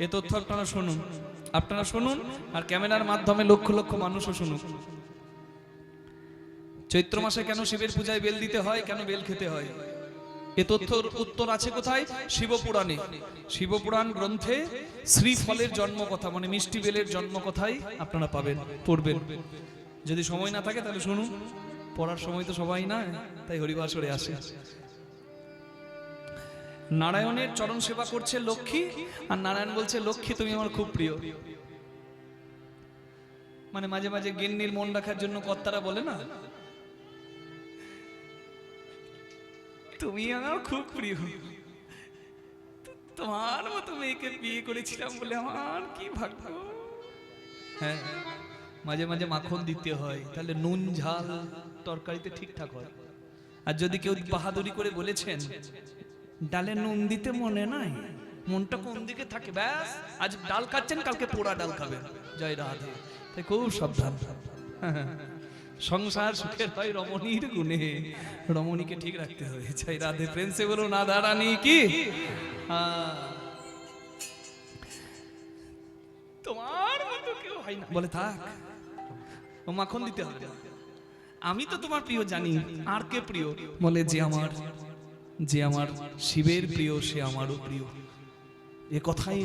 এ তথ্য আপনারা শুনুন আর ক্যামেরার মাধ্যমে লক্ষ লক্ষ মানুষও শুনুক। চৈত্র মাসে কেন শিবের পূজায় বেল দিতে হয়, কেন বেল খেতে হয়, এ তথ্যর উত্তর আছে কোথায়? শিবপুরাণে। শিবপুরাণ গ্রন্থে শ্রীফলের জন্ম কথা, মানে মিষ্টি বেলের জন্ম কথাই আপনারা পাবেন, পড়বেন। যদি সময় না থাকে তাহলে শুনুন, পড়ার সময় তো সবাই না, তাই হরিবাসরে আসে। নারায়ণের চরণ সেবা করছে লক্ষ্মী, আর নারায়ণ বলছে লক্ষ্মী তুমি আমার খুব প্রিয়। মানে মাঝে মাঝে গিন্নির মন রাখার জন্য কর্তারা বলে না, তুমি আমার খুব প্রিয়, তোমার মতো মেয়েকে বিয়ে করেছিলাম বলে আমার কি ভাগ্য। হ্যাঁ, মাঝে মাঝে মাখন দিতে হয়, তাহলে নুন ঝাল তরকারিতে ঠিকঠাক হয়। আর যদি কেউ বাহাদুরি করে বলেছেন ডালে নুন দিতে মনে নাই, মনটা কোন দিকে থাকে, ব্যাস আজ ডাল খাচ্ছেন কালকে পোড়া ডাল খাবেন, জয় রাধে। তাই খুব সাবধান। সংসার সুখের হয় রমণীর গুণে, রমণীকে ঠিক রাখতে হবে। জয় রাধে, প্রেমসে বলো না দাঁড়ানি কি। তোমার মতো কেউ হয় না বলে থাক, ও মাখন দিতে হবে। আমি তো তোমার প্রিয় জানি, আর কে প্রিয়? বলে যে আমার শিবের প্রিয় সে আমারও প্রিয়। এ কথাই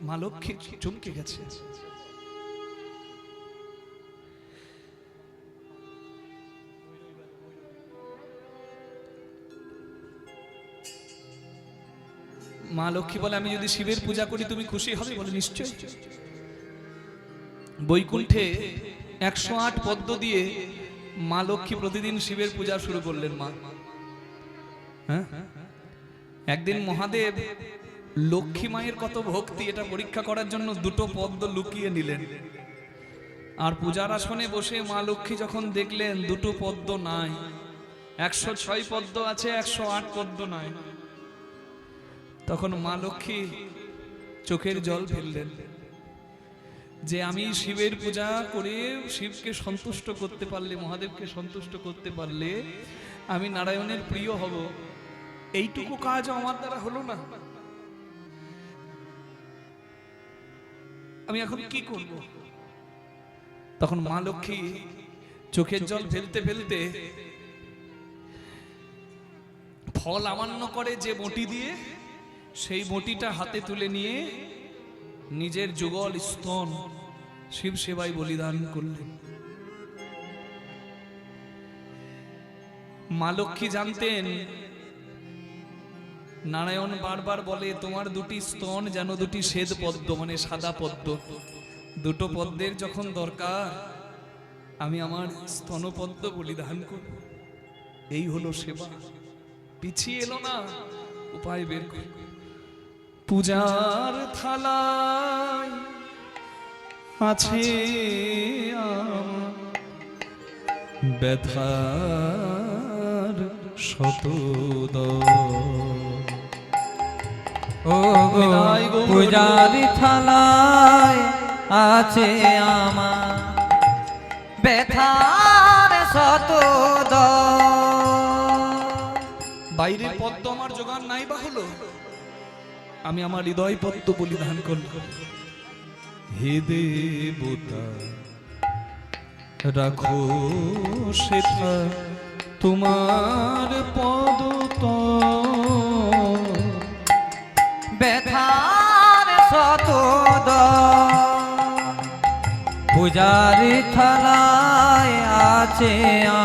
মা লক্ষ্মী চমকে গেছে। মা লক্ষ্মী বলে আমি যদি শিবের পূজা করি তুমি খুশি হবে? বলে নিশ্চয়। বৈকুণ্ঠে 108 পদ্ম দিয়ে মা লক্ষ্মী প্রতিদিন শিবের পূজা শুরু করলেন। মা হ্যাঁ, একদিন মহাদেব লক্ষ্মী মায়ের কত ভক্তি এটা পরীক্ষা করার জন্য 2টো পদ্ম লুকিয়ে নিলেন। আর পূজার আসনে বসে মা লক্ষ্মী যখন দেখলেন 2টো পদ্ম নাই, 106 পদ্ম আছে, 108 পদ্ম নাই, তখন মা লক্ষ্মী চোখের জল ফেললেন যে আমি শিবের পূজা করে শিবকে সন্তুষ্ট করতে পারলে, মহাদেবকে সন্তুষ্ট করতে পারলে আমি নারায়ণের প্রিয় হব, এইটুকু কাজ আমার দ্বারা হলো না, আমি এখন কি করব? তখন মা লক্ষ্মী চোখের জল ফেলতে ফেলতে ফল আমান্য করে যে বটি দিয়ে, সেই বটিটা হাতে তুলে নিয়ে নিজের যুগল স্তন শিব সেবায় বলিদান করলেন। মা লক্ষ্মী জানতেন নারায়ণ বারবার বলে তোমার 2টি স্তন যেন 2টি শ্বেত পদ্ম, মানে সাদা পদ্ম, 2টো পদ্মের যখন দরকার আমি আমার স্তনপদ্ম বলিদান করব। এই হলো সেবা। পিছিয়ে এলো না, উপায় বের করে। পূজার থালায় আছে ব্যথার শতদ, ও পূজারি থালায় আছে আমার ব্যথার শতদ। বাইরের পদ্ম আমার জোগান নাই বা হলো, আমি আমার হৃদয় পদ্ম বলিদান করব। হে দেবতা রাখো সেথা তোমার পদ, ব্যথার শতদ। পূজারি থালায় আছে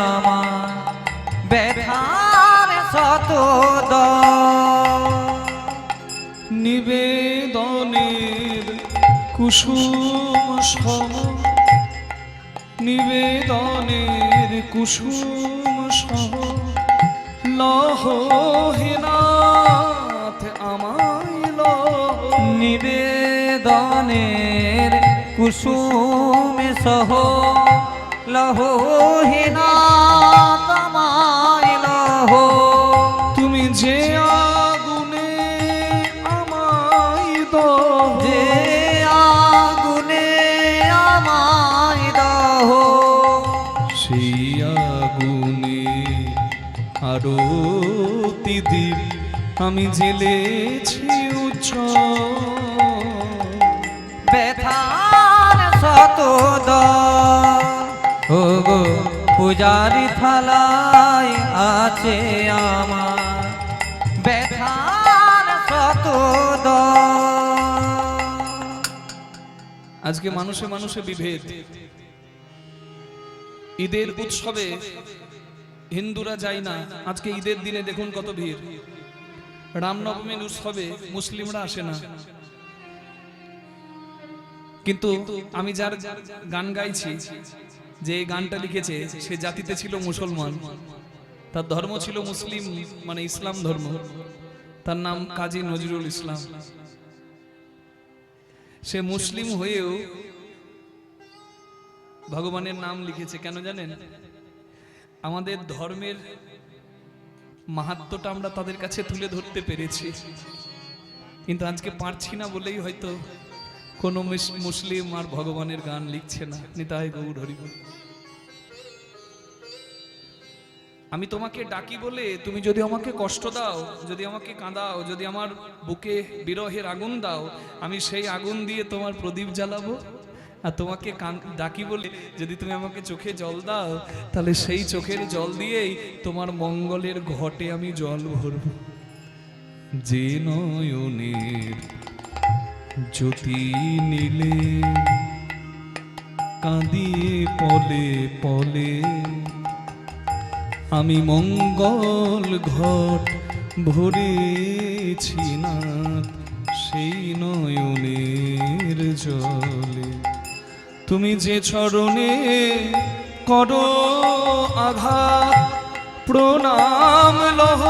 আমার ব্যথার শতদ। নিবেদনের কুসুম সম, নিবেদনের কুসুম সহ লহ হে নাথ আমায় লহ। নিবেদনের কুসুম সহ লহ হে নাথ আমায় লহ। তুমি যে আগুনে আমায় দহ, যে আগুনে আমায় দহ, সেই আগুনে আরতি দীপ আমি জ্বেলেছি উজ্জ্বল। পূজারি থালায় আছে আমার ব্যথার শত আজকে মানুষে মানুষে বিভেদ। ঈদের উৎসবে হিন্দুরা যায় না, আজকে ঈদের দিনে দেখুন কত ভিড়। রামনবমীর উৎসবে মুসলিমরা আসে না। কিন্তু আমি যার গান গাইছি, যে এই গানটা লিখেছে, সে জাতিতে ছিল মুসলমান, তার ধর্ম ছিল মুসলিম, মানে ইসলাম ধর্ম। তার নাম কাজী নজরুল ইসলাম। সে মুসলিম হয়েও ভগবানের নাম লিখেছে। কেন জানেন? আমাদের ধর্মের মাহাত্ম্যটা আমরা তাদের কাছে তুলে ধরতে পেরেছি, কিন্তু আজকে পারছি না বলেই হয়তো কোন মুসলিম আর ভগবানের গান লিখছে না। নিতাই গৌর হরি বল। আমি তোমাকে ডাকি বলে তুমি যদি আমাকে কষ্ট দাও, যদি আমাকে কাঁদাও, যদি আমার বুকে বিরহের আগুন দাও, আমি সেই আগুন দিয়ে তোমার প্রদীপ জ্বালাবো। আর তোমাকে ডাকি বলে যদি তুমি আমাকে চোখে জল দাও, তাহলে সেই চোখের জল দিয়েই তোমার মঙ্গলের ঘটে আমি জল ভরব। যে নয়নের জ্যোতি নীলে কাঁদিয়ে পলে পলে আমি মঙ্গল ঘট ভরেছি না সেই নয়নের জলে। তুমি যে চরণে করো আঘাত, প্রণাম লহ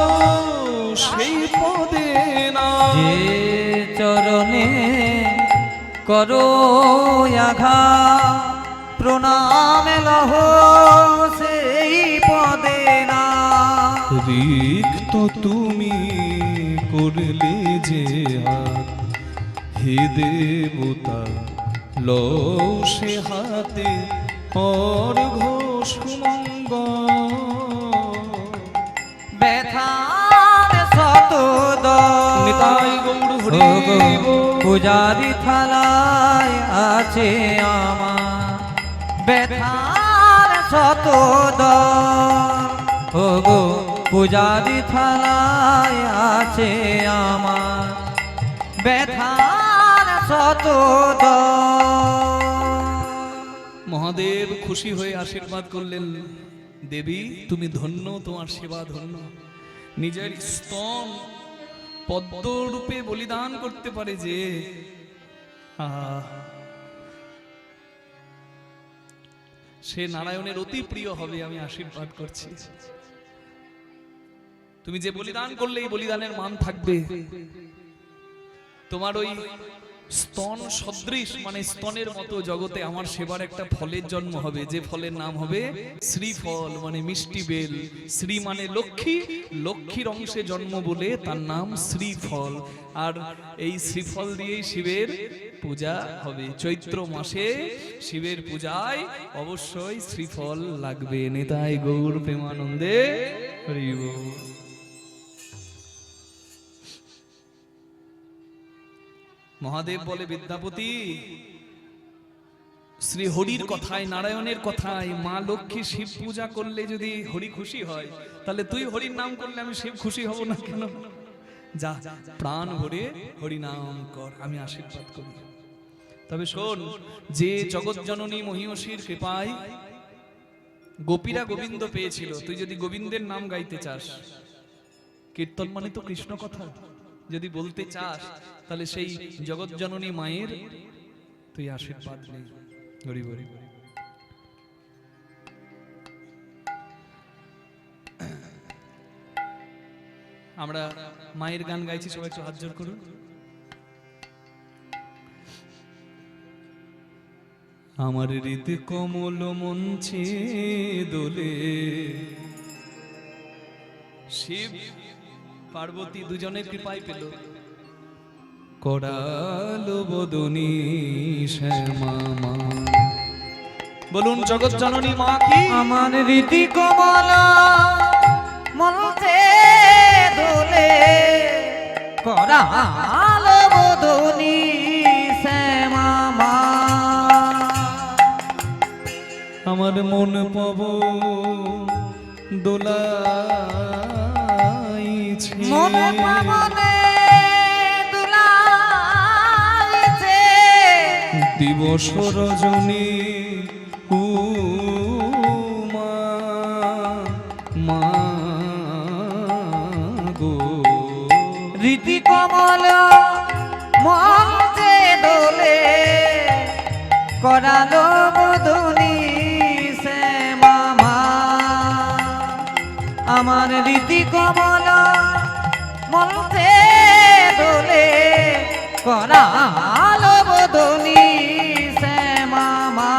সেই পদে না। যে চরণে করো আঘাত, প্রণাম লহ সেই পদে না। রিক্ত তুমি করলে যে হাত, হে দেবতা লও সে হাতে অর্ঘ্য সুমঙ্গল। ব্যথার শত নিতাই গৌর হরি বল। পূজারি থালায় আছে আমার ব্যথার শত ও গো পূজারি থালায় আছে আমার ব্যথার শত। মহাদেব খুশি হয়ে আশীর্বাদ করলেন, দেবী তুমি ধন্য, তোমার সেবা ধন্য। নিজের স্তন পদ্ম রূপে বলিদান করতে পারে যে, সে নারায়ণের অতি প্রিয় হবে, আমি আশীর্বাদ করছি। তুমি যে বলিদান করলে এই বলিদানের মান থাকবে। তোমার ওই স্তন সদৃশ, মানে স্তনের মতো জগতে আমার সেবার একটা ফলের জন্ম হবে, যে ফলের নাম হবে শ্রীফল, মানে মিষ্টি বেল। শ্রী মানে লক্ষ্মী, লক্ষ্মীর অংশে জন্ম বলে তার নাম শ্রীফল। আর এই শ্রীফল দিয়েই শিবের পূজা হবে। চৈত্র মাসে শিবের পূজায় অবশ্যই শ্রীফল লাগবে। নিতাই গৌর প্রেমানন্দে হরি বল। মহাদেব বলে, বিদ্যাপতি শ্রী হরির কথায়, নারায়ণের কথায়, মা লক্ষ্মী শিব পূজা করলে যদি হরি খুশি হয়, তাহলে তুই হরির নাম করলে আমি শিব খুশি হব না কেন? যা প্রাণ ভরে হরি নাম কর, আমি আশীর্বাদ করি। তবে শোন, যে জগৎ জননী মহিষীর কৃপায় গোপীরা গোবিন্দ পেয়েছিল, তুই যদি গোবিন্দের নাম গাইতে চাস, কীর্তন মানে তো কৃষ্ণ কথা, যদি বলতে চাস, তাহলে সেই জগৎ জননী মায়ের তুই আশীর্বাদ নেই। হরি হরি। আমরা মায়ের গান গাইছি, সবাই একটু হাত জোড় করুন। আমার হৃদ কমল মঞ্চে দোলে, শিব পার্বতী দুজনের কৃপায় পেল, করালো বদনী শ্যামা মা। বলুন জগৎ জননী মা কি? আমার রীতি কমলা মঞ্চে দোলে, করালো বদনী শ্যামা মা। আমার মন পবন দোলাইছে মন পাবনে দুলাইছে দিবস রজনী উমা মা গো রীতি কমল মঞ্চে দোলে করালো মধুনি সে মামা আমার রীতি কমল মঞ্চে দোলে করালো মধুনি সে মামা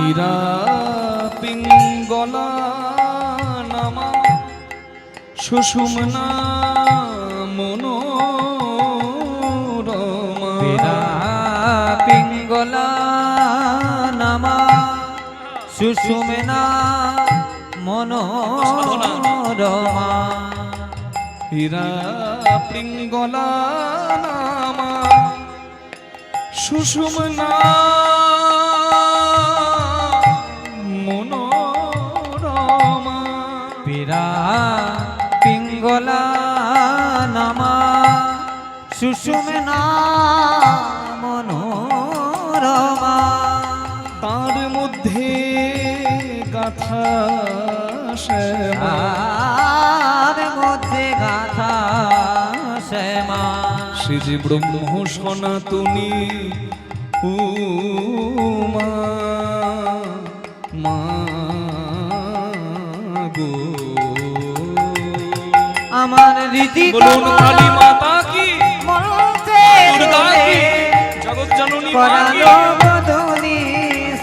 ইরা পিঙ্গলা নামা সুষুমনা মনোরমা বিনা পিঙ্গলা নামা সুষুমেনা মনোরমা ইরা পিঙ্গলা নামা সুষুমনা মনোরমা বিরা পিঙ্গলা নামা সুষুমেনা মনোরমা তার মধ্যে গাথা শ্যামা আর মধ্যে গাথা শ্যামা সে যে ব্রহ্ম সনাতনী উমা মা গো আমার রীতি বলুন কালী মাতা কি মঞ্চে দুর্গা দোলে কি জগৎ জননী মা কি করালো মধুনি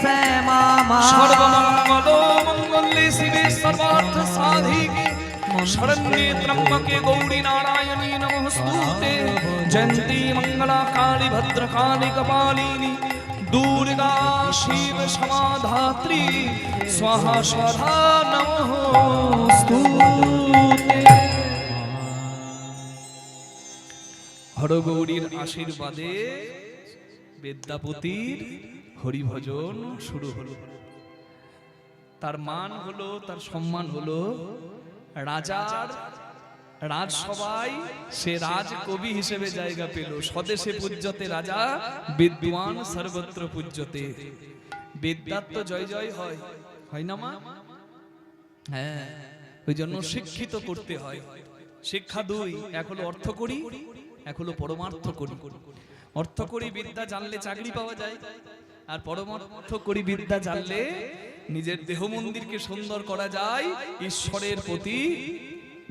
সে মামা সর্বমঙ্গল মঙ্গলে শিবে সর্বার্থ সাধিকে শরণ্যে ত্র্যম্বকে গৌরী নারায়ণী নমস্তুতে জয়ন্তি মঙ্গলা কালী ভদ্রকালী কপালিনী দুর্গা শিব সমাধাত্রী স্বাহা স্বাধা নমস্তুতে হরগৌরীর আশীর্বাদে বিদ্যাপতির হরিভজন শুরু হলো। তার মান হলো, তার সম্মান হলো, রাজার রাজসভায় সে রাজ কবি হিসেবে জায়গা পেল। স্বদেশে পূজ্যতে রাজা, বিদ্বান সর্বত্র পূজ্যতে। বিদ্যার তো জয় জয় হয়, হয় না মা? হ্যাঁ, ওই জন্য শিক্ষিত করতে হয়। শিক্ষা দুই, এক হলো অর্থ করি, এক হলো পরমার্থ করি। অর্থ করি বিদ্যা জানলে চাকরি পাওয়া যায়, আর পরমার্থ করি বিদ্যা জানলে নিজের দেহ মন্দিরকে সুন্দর করা যায়, ঈশ্বরের প্রতি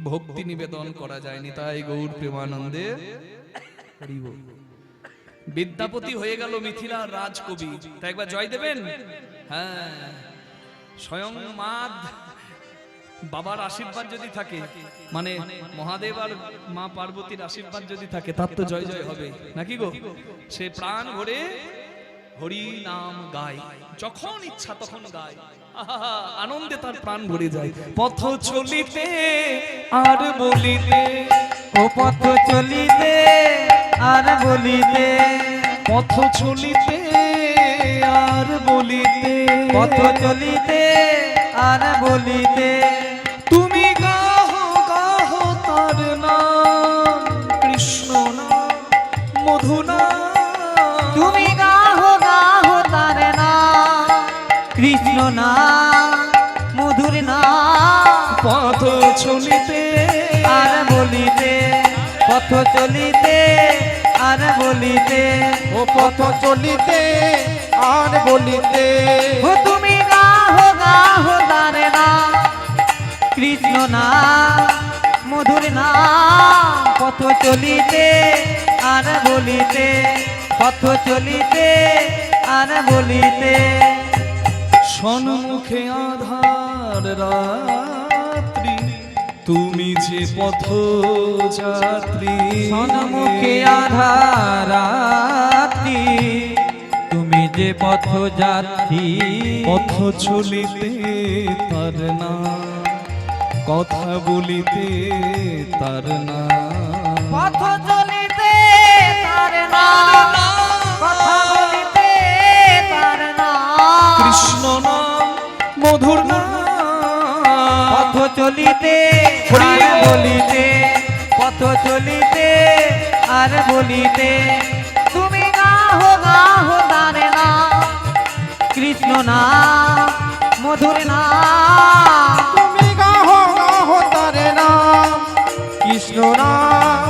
ভক্তি নিবেদন করা যায়। নিতাই গৌর প্রেমানন্দে হরি বল। বিদ্যাপতি হয়ে গেল মিথিলার রাজকবি। তা একবার জয় দেবেন? হ্যাঁ, স্বয়ং মাদ বাবার আশীর্বাদ যদি থাকে, মানে মহাদেব আর মা পার্বতীর আশীর্বাদ যদি থাকে, তার তো জয় জয় হবে নাকি গো? সে প্রাণ ভরে হরি নাম গায়, যখন ইচ্ছা তখন গায়, আনন্দে তার প্রাণ ভরে যায়। পথ চলিতে আর বলিতে, ও পথ চলিতে আর বলিতে, পথ চলিতে আর বলিতে, পথ চলিতে আর বলিতে, তুমি গাহো গাহো তার নাম, কৃষ্ণ নাম মধু নাম, তুমি গাহো গাহো তার নাম, কৃষ্ণ নাম মধুর নাম। পথ চলিতে আর বলিতে, পথ চলিতে আর বলিতে, ও পথ চলিতে আর বলিতে, ও তুমি গাহো গাহো তার নাম, কৃষ্ণ নাম মধুর নাম। পথ চলিতে আর বলিতে, পথ চলিতে আর বলিতে, সন্মুখে আধার রাত্রি, তুমি যে পথ যাত্রী, সন্মুখে আধারাতি, তুমি যে পথ যাত্রী। পথ চলিতে তার নাম, কথা বলিতে তার নাম, পথ চলিতে তার নাম, কথা বলিতে তার নাম। কৃষ্ণ নাম মধুর নাম, পথ চলিতে আর বলিতে, পথ চলিতে আর বলিতে তুমি গাহো গাহো তারে না, কৃষ্ণ না মধুর না, তুমি গাহো গাহো তারে নাম, কৃষ্ণ নাম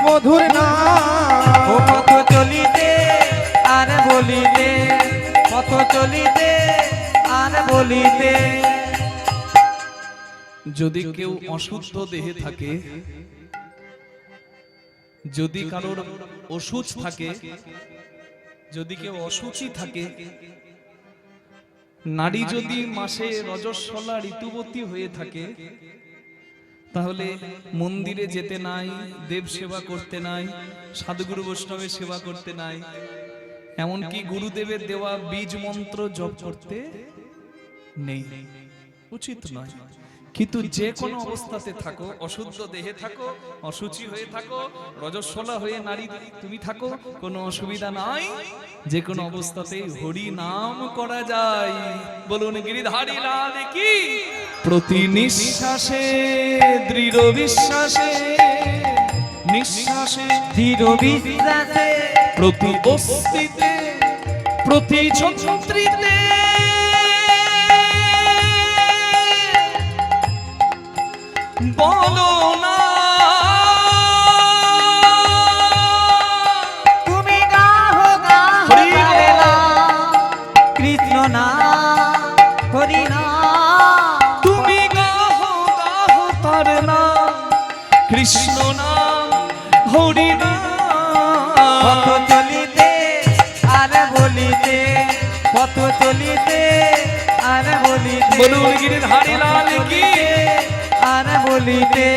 মধুর নাম। ও পথ চলিতে আর বলিতে, পথ চলিতে আর বলিতে। যদি কেউ অশুদ্ধ দেহে থাকে, যদি কারোর অসুচ থাকে, যদি কেউ অসুচি থাকে, নারী যদি মাসে রজস্বলা ঋতুবতী হয়ে থাকে, তাহলে মন্দিরে যেতে নাই, দেব সেবা করতে নাই, সাধুগুরু বৈষ্ণবের সেবা করতে নাই, এমনকি গুরুদেবের দেওয়া বীজ মন্ত্র জপ করতে নেই, উচিত নয়। কিন্তু যে কোনো অবস্থাতে থাকো, অশুদ্ধ দেহে থাকো, অসুচি হয়ে থাকো, রজস্বলা হয়ে নারী তুমি থাকো, কোনো অসুবিধা নাই। যে কোনো অবস্থাতেই হরি নাম করা যায়। বলুন গিরিধারী লাল কি। প্রতি নিঃশ্বাসে দৃঢ় বিশ্বাসে, নিঃশ্বাসে দৃঢ় বিশ্বাসে, প্রতি অস্তিতে, প্রতি যন্ত্রিতে বলো না তুমি গাহো গাহো তারে না, কৃষ্ণ না হরি না, তুমি গাহো গাহো তার নাম, কৃষ্ণ নাম হরি নাম। পথ চলিতে আর বলিতে, পথ চলিতে আর বলিতে, বলুন গিরিধারী লাল কি। আর বলিতে,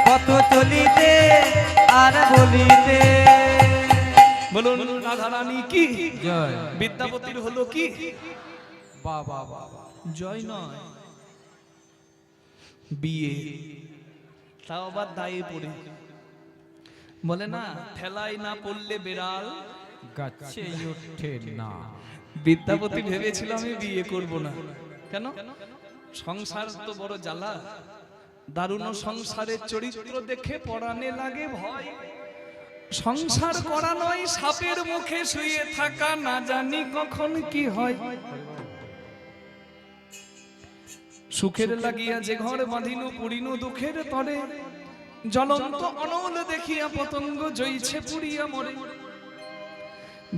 পথ চলিতে আর বলিতে। বলুন রাধা রানী কি। জয়। বিদ্যাপতির হলো কি। বাবা জয় নয়, বিয়ে। তাও আবার দায়ে পড়ে। বলে না ঠেলাই না পড়লে বেড়াল গাছে ওঠে না। বিদ্যাপতি ভেবেছিল আমি বিয়ে করব না। কেন? সংসার তো বড় জ্বালা। দারুণ সংসারের চরিত্র দেখে পরাণে লাগে ভয়। সংসার করা নয় সাপের মুখে শুয়ে থাকা, না জানি কখন কি হয়। সুখের লাগিয়া যে ঘর বাঁধিনু পুরিনু দুঃখের তরে, জ্বলন্ত অনল দেখিয়া পতঙ্গ জইছে পুরিয়া মরে।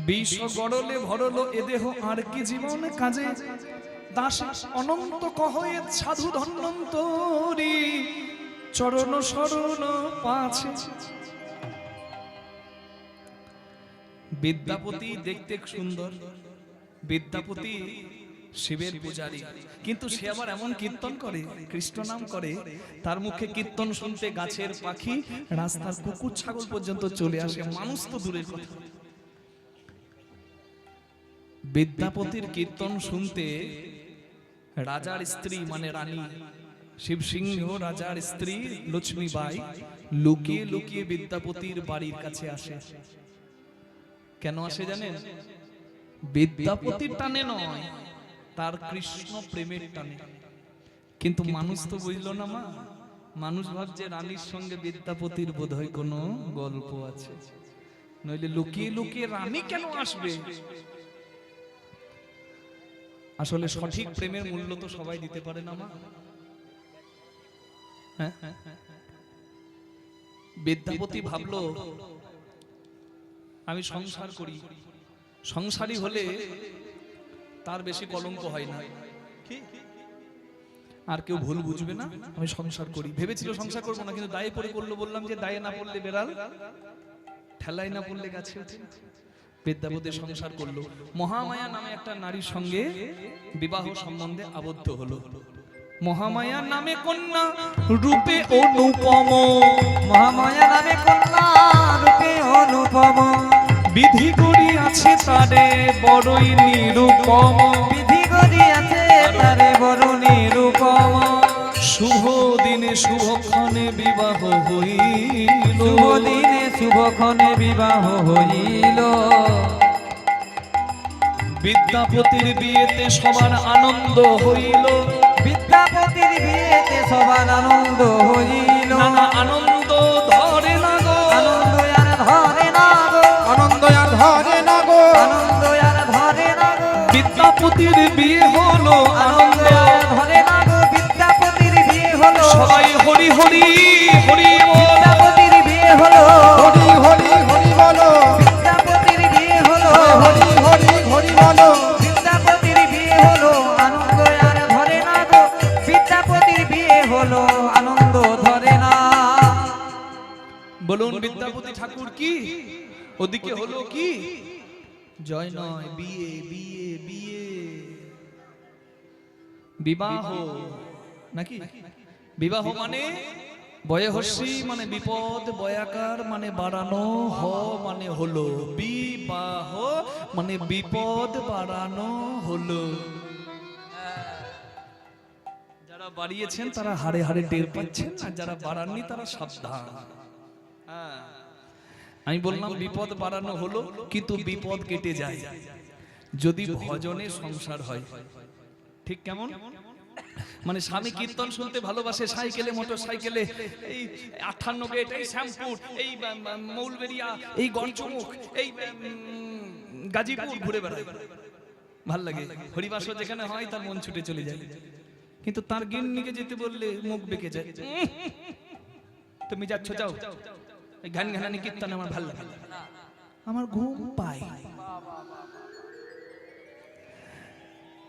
বিষ গড়লে ভরলো এ দেহ আর কি জীবন কাজে, দাস অনন্ত কহয়ে সাধু ধন্বন্তরী, চরণ শরণ পাছে। বিদ্যাপতি দেখতে সুন্দর, বিদ্যাপতি শিবের পূজারী, কিন্তু সে আবার এমন কীর্তন করে, কৃষ্ণ নাম করে, তার মুখে কীর্তন শুনতে গাছের পাখি, রাস্তার কুকুর ছাগল পর্যন্ত চলে আসে, মানুষ তো দূরের কথা। বিদ্যাপতির কীর্তন শুনতে রাজার স্ত্রী মানে রানী শিবসিংহ রাজার স্ত্রী লক্ষ্মীবাই লুকিয়ে লুকিয়ে বিদ্যাপতির বাড়ির কাছে আসে। কেন আসে জানেন? বিদ্যাপতির টানে নয়, তার কৃষ্ণ প্রেমের টানে। কিন্তু মানুষ তো বুঝলো না মা, মানুষ ভাবছে রানীর সঙ্গে বিদ্যাপতির বোধহয় কোনো গল্প আছে, নইলে লুকিয়ে লুকিয়ে রানী কেন আসবে? আসলে সঠিক প্রেমের মূল্য তো সবাই দিতে পারে না মা। বিদ্যাপতি ভাবলো আমি সংসার করি, সংসারী হলে তার বেশি কলঙ্ক হয় না, আর কেউ ভুল বুঝবে না, আমি সংসার করি। ভেবেছিল সংসার করবো না, কিন্তু দায়ে পড়ে করলো। বললাম যে দায়ে না পড়লে বেড়াল, ঠেলায় না পড়লে গাছে ওঠে। বিদ্যাপতি সংসার করলো, মহামায়া নামে একটা নারীর সঙ্গে বিবাহ সম্বন্ধে আবদ্ধ হলো। মহামায়া নামে কন্যা রূপে অনুপম, মহামায়া নামে কন্যা রূপে অনুপম, বিধি করি আছে তারে বড়ই নিরূপম, বিধি করি আছে তারে বড় নিরূপম। শুভ দিনে শুভক্ষণে বিবাহ হইল, শুভ দিনে শুভক্ষণে বিবাহ হইল। বিদ্যাপতির বিয়েতে সবার আনন্দ হইল, বিদ্যাপতির বিয়েতে সবার আনন্দ হইল নানা আনন্দ ধরে না গো আনন্দ আর ধরে না গো আনন্দ আর ধরে না গো আনন্দ আর ধরে না গো বিদ্যাপতির বিয়ে হলো আনন্দ আর ধরে না গো বিদ্যাপতির বিয়ে হলো সবাই হরি হরি হরি বল। বিদ্যাপতির বিয়ে হলো হরি হরি হরি বলো বিদ্যাপতির বিয়ে হলো হরি হরি হরি বলো বিদ্যাপতির বিয়ে হলো আনন্দ আর ধরে না গো বিদ্যাপতির বিয়ে হলো আনন্দ ধরে না বলুন বিদ্যাপতি ঠাকুর কি ওদিকে হলো কি জয় নয় বিয়ে বিয়ে বিয়ে বিবাহ নাকি বিবাহ মানে বয়হস্যি মানে বিপদ বয়াকার মানে বাড়ানো হ মানে হলো বিবাহ মানে বিপদ বাড়ানো হলো যারা বাড়িয়েছেন তারা হাড়ে হাড়ে টের পাচ্ছেন আর যারা বাড়াননি তারা সাবধান। হ্যাঁ, আমি বললাম বিপদ বাড়ানো হলো কিন্তু বিপদ কেটে যায় যদি ভজনে সংসার হয়। ঠিক কেমন মানে স্বামী কীর্তন শুনতে ভালোবাসে সাইকেলে মোটর সাইকেলে এই 58 গেট এই শ্যামপুর এই মৌলবেরিয়া এই গঞ্জমুখ এই গাজীপুর ঘুরে বেড়ায় ভাল লাগে হরিবাস যেখানে হয় তার মন ছুটে চলে যায় কিন্তু তার গিন্নিকে যেতে বললে মুখ বেঁকে যায় তুমি যাচ্ছ যাও এই গান গানানি কীর্তন আমার ভালো লাগে আমার ঘুম পায়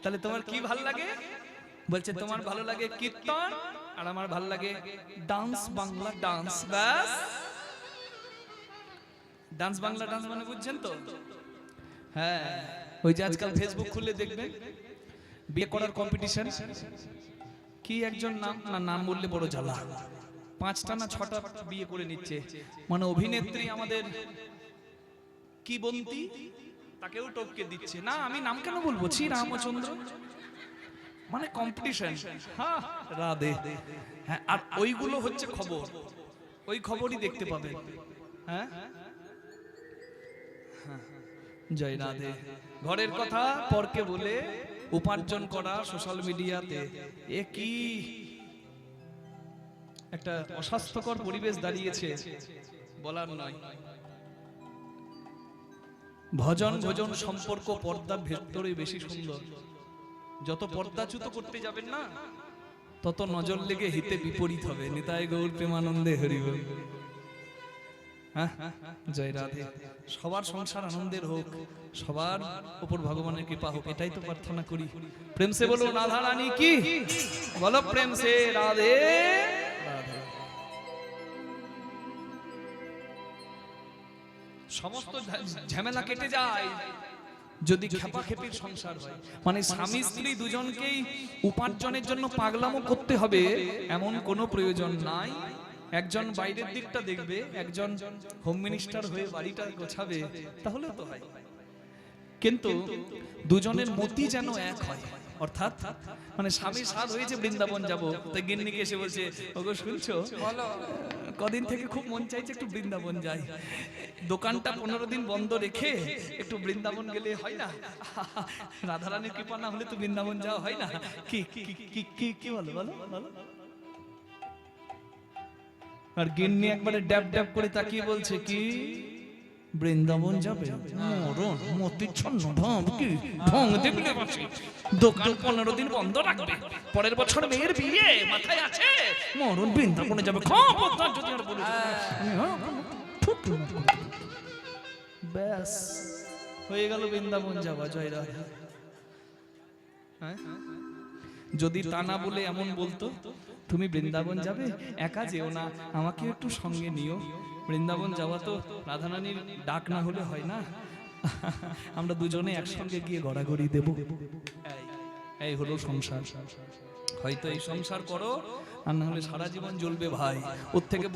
তাহলে তোমার কি ভালো লাগে বলছে তোমার ভালো লাগে কীর্তন আর আমার ভালো লাগে ডান্স বাংলা ডান্স ব্যাস ডান্স বাংলা ডান্স মানে বুঝছেন তো হ্যাঁ ওই যে আজকাল ফেসবুক খুলে দেখবেন বিয়ে করার কম্পিটিশন কি একজন নাম না নাম বললে বড় জ্বালা 5টা না 6টা বিয়ে করে নিচ্ছে মানে অভিনেত্রী আমাদের কি বন্তি তাকেও টপকে দিচ্ছে না আমি নাম কেন বলবো শ্রী রামচন্দ্র মানে কম্পিটিশন হ্যাঁ রাধে হ্যাঁ আর ওইগুলো হচ্ছে খবর ওই খবরই দেখতে পাবেন হ্যাঁ জয় রাধে ঘরের কথা পরকে বলে উপার্জন করা সোশ্যাল মিডিয়াতে এ কি একটা অস্বাস্থ্যকর পরিবেশ দাঁড়িয়েছে বলার নয় ভজন ভজন সম্পর্ক পর্দার ভেতরে বেশি সুন্দর যত পর্দাচ্যুত করতে যাবেন না তত নজর লেগে হিতে বিপরীত হবে নিতাই গৌর প্রেমানন্দে হরি বল হ্যাঁ জয় রাধে সবার সংসার আনন্দের হোক সবার উপর ভগবানের কৃপা হোক এটাই তো প্রার্থনা করি প্রেম সে বলো রাধা রানী কি বলো প্রেম সে রাধে রাধে সমস্ত ঝামেলা কেটে যায় যদি খেপাখেপির সংসার হয় মানে স্বামী স্ত্রী দুজনকেই উপার্জনের জন্য পাগলামো করতে হবে এমন কোনো প্রয়োজন নাই একজন বাইরের দিকটা দেখবে একজন হোম মিনিস্টার হয়ে বাড়িটা গোছাবে তাহলে তো হয় কিন্তু দুজনের মতি যেন এক হয় অর্থাৎ মানে স্বামী সাধ হয়েছে বৃন্দাবন যাব তাই গিন্নিকে এসে বলছে ওগো শুনছো কদিন থেকে খুব মন চাইছে একটু বৃন্দাবন যাই দোকানটা 15 দিন বন্ধ রেখে একটু বৃন্দাবন গেলে হয় না রাধারানীর কৃপা না হলে তো বৃন্দাবন যাওয়া হয় না কি কি কি কি বলো বলো বলো আর গিন্নি একবারে ড্যাব ড্যাব করে তাকিয়ে বলছে কি বৃন্দাবন যাবে মরণ মতি ছন্ন ঢং কি ঢং দেখলে বসে দোকান 15 দিন বন্ধ রাখবে পরের বছর মেয়ের বিয়ে মাথায় আছে মরণ বৃন্দাবনে যাবে খবরদার যদি আর বলে ব্যাস হয়ে গেল বৃন্দাবন যাওয়া জয় রাধা হ্যাঁ যদি তা না বলে এমন বলতো তুমি বৃন্দাবন যাবে একা যেও না আমাকে একটু সঙ্গে নিও বৃন্দাবন যাওয়া তো রাধারানীর ডাক না হলে হয় না আমরা দুজনে একসঙ্গে গিয়ে গড়াগড়ি দেব এই হলো সংসার হয়তো এই সংসার করো আর না হলে সারা জীবন জ্বলবে ভাই ওর থেকে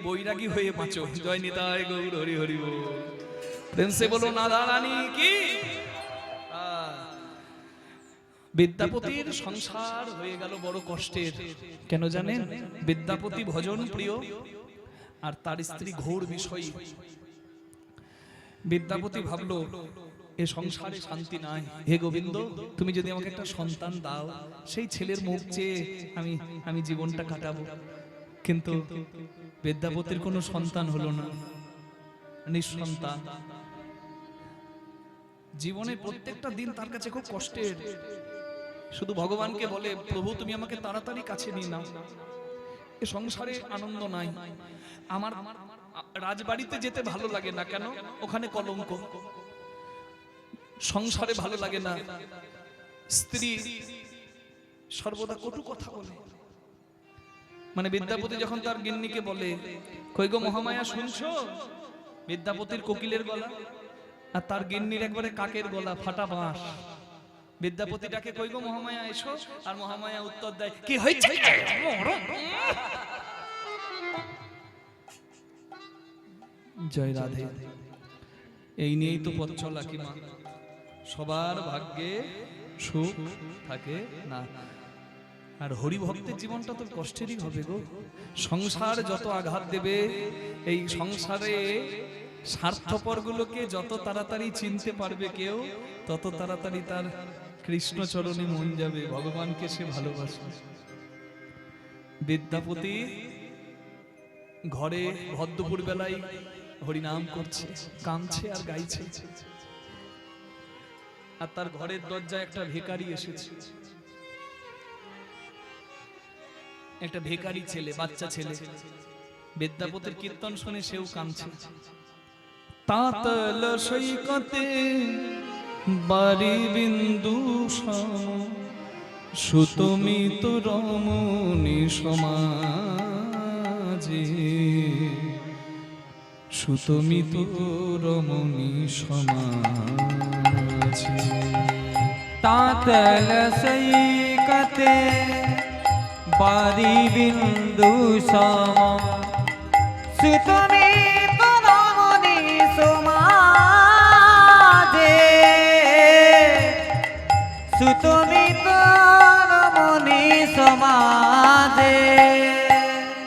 বৈরাগী হয়ে বাঁচো জয় নিতাই গৌর হরি হরি বল প্রেম সে বলো রাধারানী কি বিদ্যাপতির সংসার হয়ে গেল বড় কষ্টের কেন জানেন বিদ্যাপতি ভজন প্রিয় আর তার স্ত্রী ঘোর বিষয়ী বিদ্যাপতি ভাবলো এ সংসারে শান্তি নাই। হে গোবিন্দ, তুমি যদি আমাকে একটা সন্তান দাও, সেই ছেলের মুখ চেয়ে আমি জীবনটা কাটাবো। কিন্তু বিদ্যাপতির কোনো সন্তান হলো না, নিঃসন্তান। জীবনের প্রত্যেকটা দিন তার কাছে খুব কষ্টের। শুধু ভগবানকে বলে, প্রভু তুমি আমাকে তাড়াতাড়ি কাছে নিয়ে নাও, এ সংসারে আনন্দ নাই। আমার রাজবাড়িতে যেতে ভালো লাগে না, কেন? ওখানে কলঙ্ক। সংসারে ভালো লাগে না, স্ত্রী সর্বদা কটু কথা বলে। মানে বিদ্যাপতি যখন তার গিন্নিকে বলে, কই গো মহামায়া শুনছো? বিদ্যাপতির কোকিলের গলা, আর তার গিন্নির একবারে কাকের গলা, ফাটা বাঁশ। বিদ্যাপতিটাকে কই গো মহামায়া এসো, আর মহামায়া উত্তর দেয়, কি হয়েছে? জয় রাধে। এই নিয়েই তো পথ চলা কি মা, সবার ভাগ্যে সুখ থাকে না। আর হরি ভক্তের জীবনটা তো কষ্টেরই হবে গো। সংসার যত আঘাত দেবে, এই সংসারে স্বার্থপর গুলোকে যত তাড়াতাড়ি চিনতে পারবে কেউ, তত তাড়াতাড়ি তার কৃষ্ণ চরণে মন যাবে, ভগবানকে সে ভালোবাসে। বিদ্যাপতি ঘরে ভদ্রপুর বেলায় হরিনাম করছে, কাঁদছে আর গাইছে। আর তার ঘরের দরজায় একটা ভিখারি এসেছে, একটা ভিখারি ছেলে, বাচ্চা ছেলে। বিদ্যাপতির কীর্তন শুনে সেও কাঁদছে। তাতল সৈকতে বারি বিন্দু সুতমিত রমণী সমাজে, সুতমিত রমণী সমাজে। তাতল সৈকতে বারি বিন্দু সম সুতমিত রমণী সমাজে, সুতমিত রমণী সমাজে।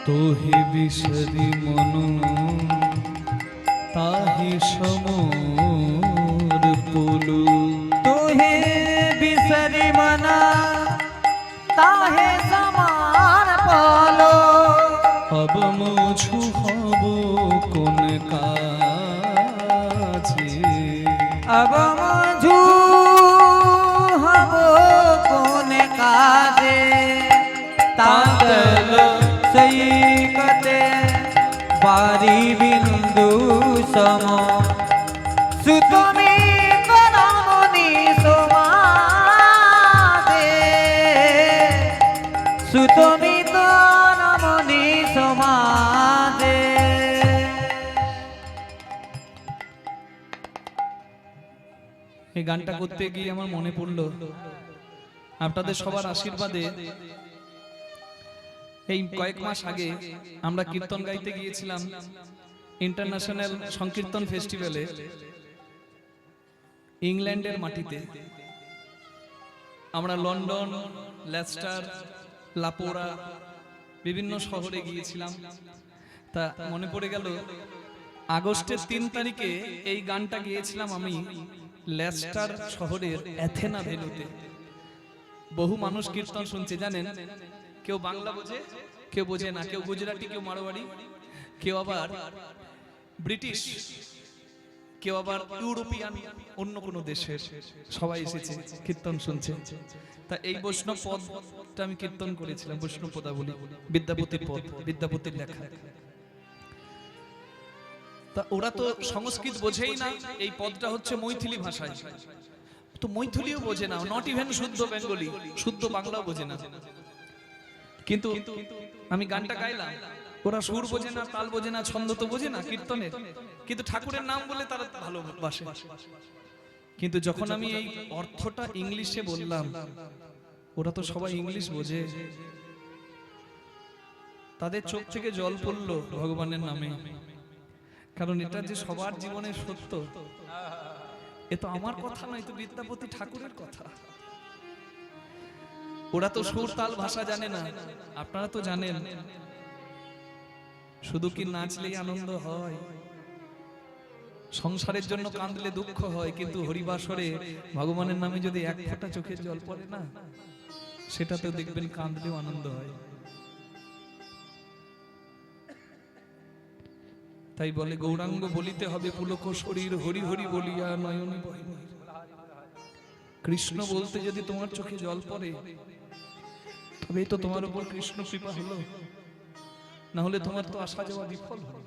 তোহে বিসরি মনু তাহি সমর পুলু, তোহে বিসরি মনা তাহে সমান পলো। হব মুছু হব কোন কাজে, अब मुझू हब कोन काजे। तातल सैकते बारी बिंदु सम सुतमित रमणी समाजे, सुतमित रमणी समाजे। এই গানটা করতে গিয়ে আমার মনে পড়লো, আপনাদের সবার আশীর্বাদে এই কয়েক মাস আগে আমরা কীর্তন গাইতে গিয়েছিলাম ইন্টারন্যাশনাল সংকীর্তন ফেস্টিভ্যালে ইংল্যান্ডের মাটিতে। আমরা লন্ডন, লেস্টার, লাপোরা বিভিন্ন শহরে গিয়েছিলাম। তা মনে পড়ে গেল, আগস্টের 3 তারিখে এই গানটা গিয়েছিলাম আমি লেস্টার শহরের অ্যাথেনা ভেন্যুতে। বহু মানুষ কীর্তন শুনছে, জানেন, কেউ বাংলা বোঝে, কেউ বোঝে না, কেউ গুজরাটি, কেউ মারোয়াড়ি, কেউ আবার ব্রিটিশ, কেউ আবার ইউরোপিয়ান, অন্য কোনো দেশের, সবাই এসেছে কীর্তন শুনছে। তা এই বৈষ্ণব পদটা আমি কীর্তন করেছিলাম, বৈষ্ণব পদাবলী, বিদ্যাপতির পদ, বিদ্যাপতির লেখা। তা ওরা তো সংস্কৃত বোঝেই না, এই পদটা হচ্ছে মৈথিলি ভাষায়, তো মৈথিলিও বোঝে না, নট ইভেন শুদ্ধ বেঙ্গলি, শুদ্ধ বাংলাও বোঝে না। কিন্তু আমি গানটা গাইলাম, ওরা সুর বোঝে না, তাল বোঝে না, ছন্দ তো বোঝে না কীর্তনের, কিন্তু ঠাকুরের নাম বলে তারা ভালোবাসে। কিন্তু যখন আমি এই অর্থটা ইংলিশে বললাম, ওরা তো সবাই ইংলিশ বোঝে, তাদের চোখ থেকে জল পড়লো ভগবানের নামে। কারণ এটা যে সবার জীবনের সত্য, এ তো আমার কথা নয়, তো বিদ্যাপতি ঠাকুরের কথা। ওরা তো সুর তাল ভাষা জানে না, আপনারা তো জানেন। শুধু কি নাচলেই আনন্দ হয়? সংসারের জন্য কাঁদলে দুঃখ হয়, কিন্তু হরিবাসরে ভগবানের নামে যদি এক ফোঁটা চোখের জল পড়ে না, সেটাতেও দেখবেন কাঁদলেও আনন্দ হয়। তাই বলে গৌরাঙ্গ বলিতে হবে পুলক শরীর, হরি হরি বলিয়া নয়নে বহিনী। কৃষ্ণ বলতে যদি তোমার চোখে জল পড়ে, তবেই তো তোমার উপর কৃষ্ণ কৃপা হলো, না হলে তোমার তো আসা যাওয়া বিফল হলো।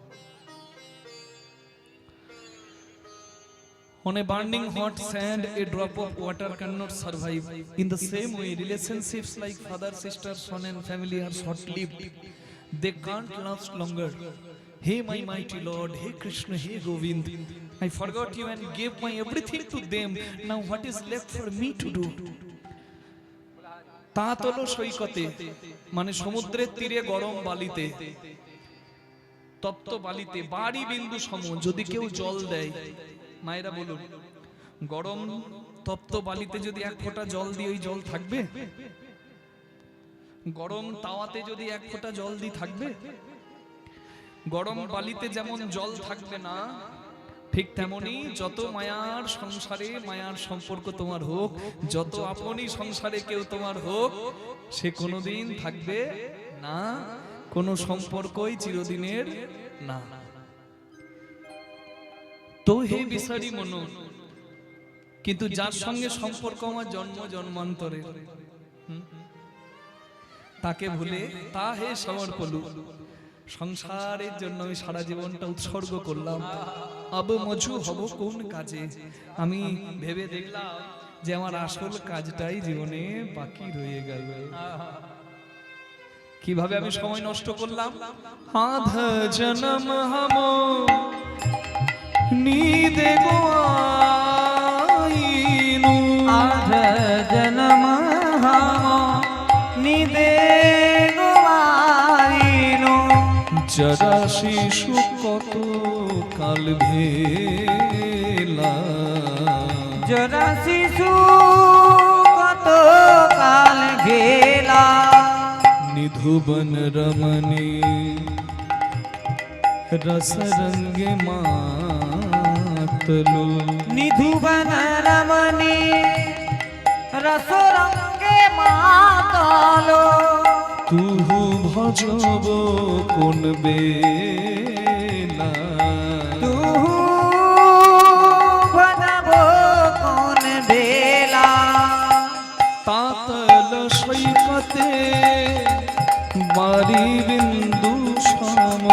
On a burning hot sand, a drop of water cannot survive. In the same way, relationships like father, sister, son and family are short-lived. They can't last longer. Hey my mighty Lord, hey Krishna, hey Govind, I forgot you and gave my everything to them. Now what is left for me to do? তাতল সৈকতে মানে সমুদ্রের তীরে গরম বালিতে, তপ্ত বালিতে বাড়ি বিন্দু সম যদি কেউ জল দেয়, মায়েরা বলুন, গরম তপ্ত বালিতে যদি এক ফোঁটা জল দিই, ওই জল থাকবে? গরম তাওয়াতে যদি এক ফোঁটা জল দিই, থাকবে? গরম বালিতে যেমন জল থাকবে না, ঠিক তেমনি যত মায়ার সংসারে মায়ার সম্পর্ক তোমার হোক, যত আপনি সংসারে কেউ তোমার হোক, সে কোনোদিন থাকবে না। কোনো সম্পর্কই চিরদিনের না। তো হে বিসারি মন, কিন্তু যার সঙ্গে সম্পর্ক আমার জন্ম জন্মান্তরে, তাকে ভুলে তা হে সমর্পলু, সংসারের জন্য আমি সারা জীবনটা উৎসর্গ করলাম। আব মজু হব কোন কাজে? আমি ভেবে দেখলাম যে আমার আসল কাজটাই জীবনে বাকি রয়ে গেল। কিভাবে আমি সময় নষ্ট করলাম? আধ জনম হাম नीदे गोआइनु, आध जन्म हम नीदे गोआइनु। जरा शिशु कत काल भेला, जरा शिशु कत काल भेला। निधुबन रमणी रस रंगे मातलो, निधुबन रमणी रस रंगे मातलो। तुहु भजब कोन बेला, तुहु भजब कोन बेला। तातल सैकते बारी बिंदु सम,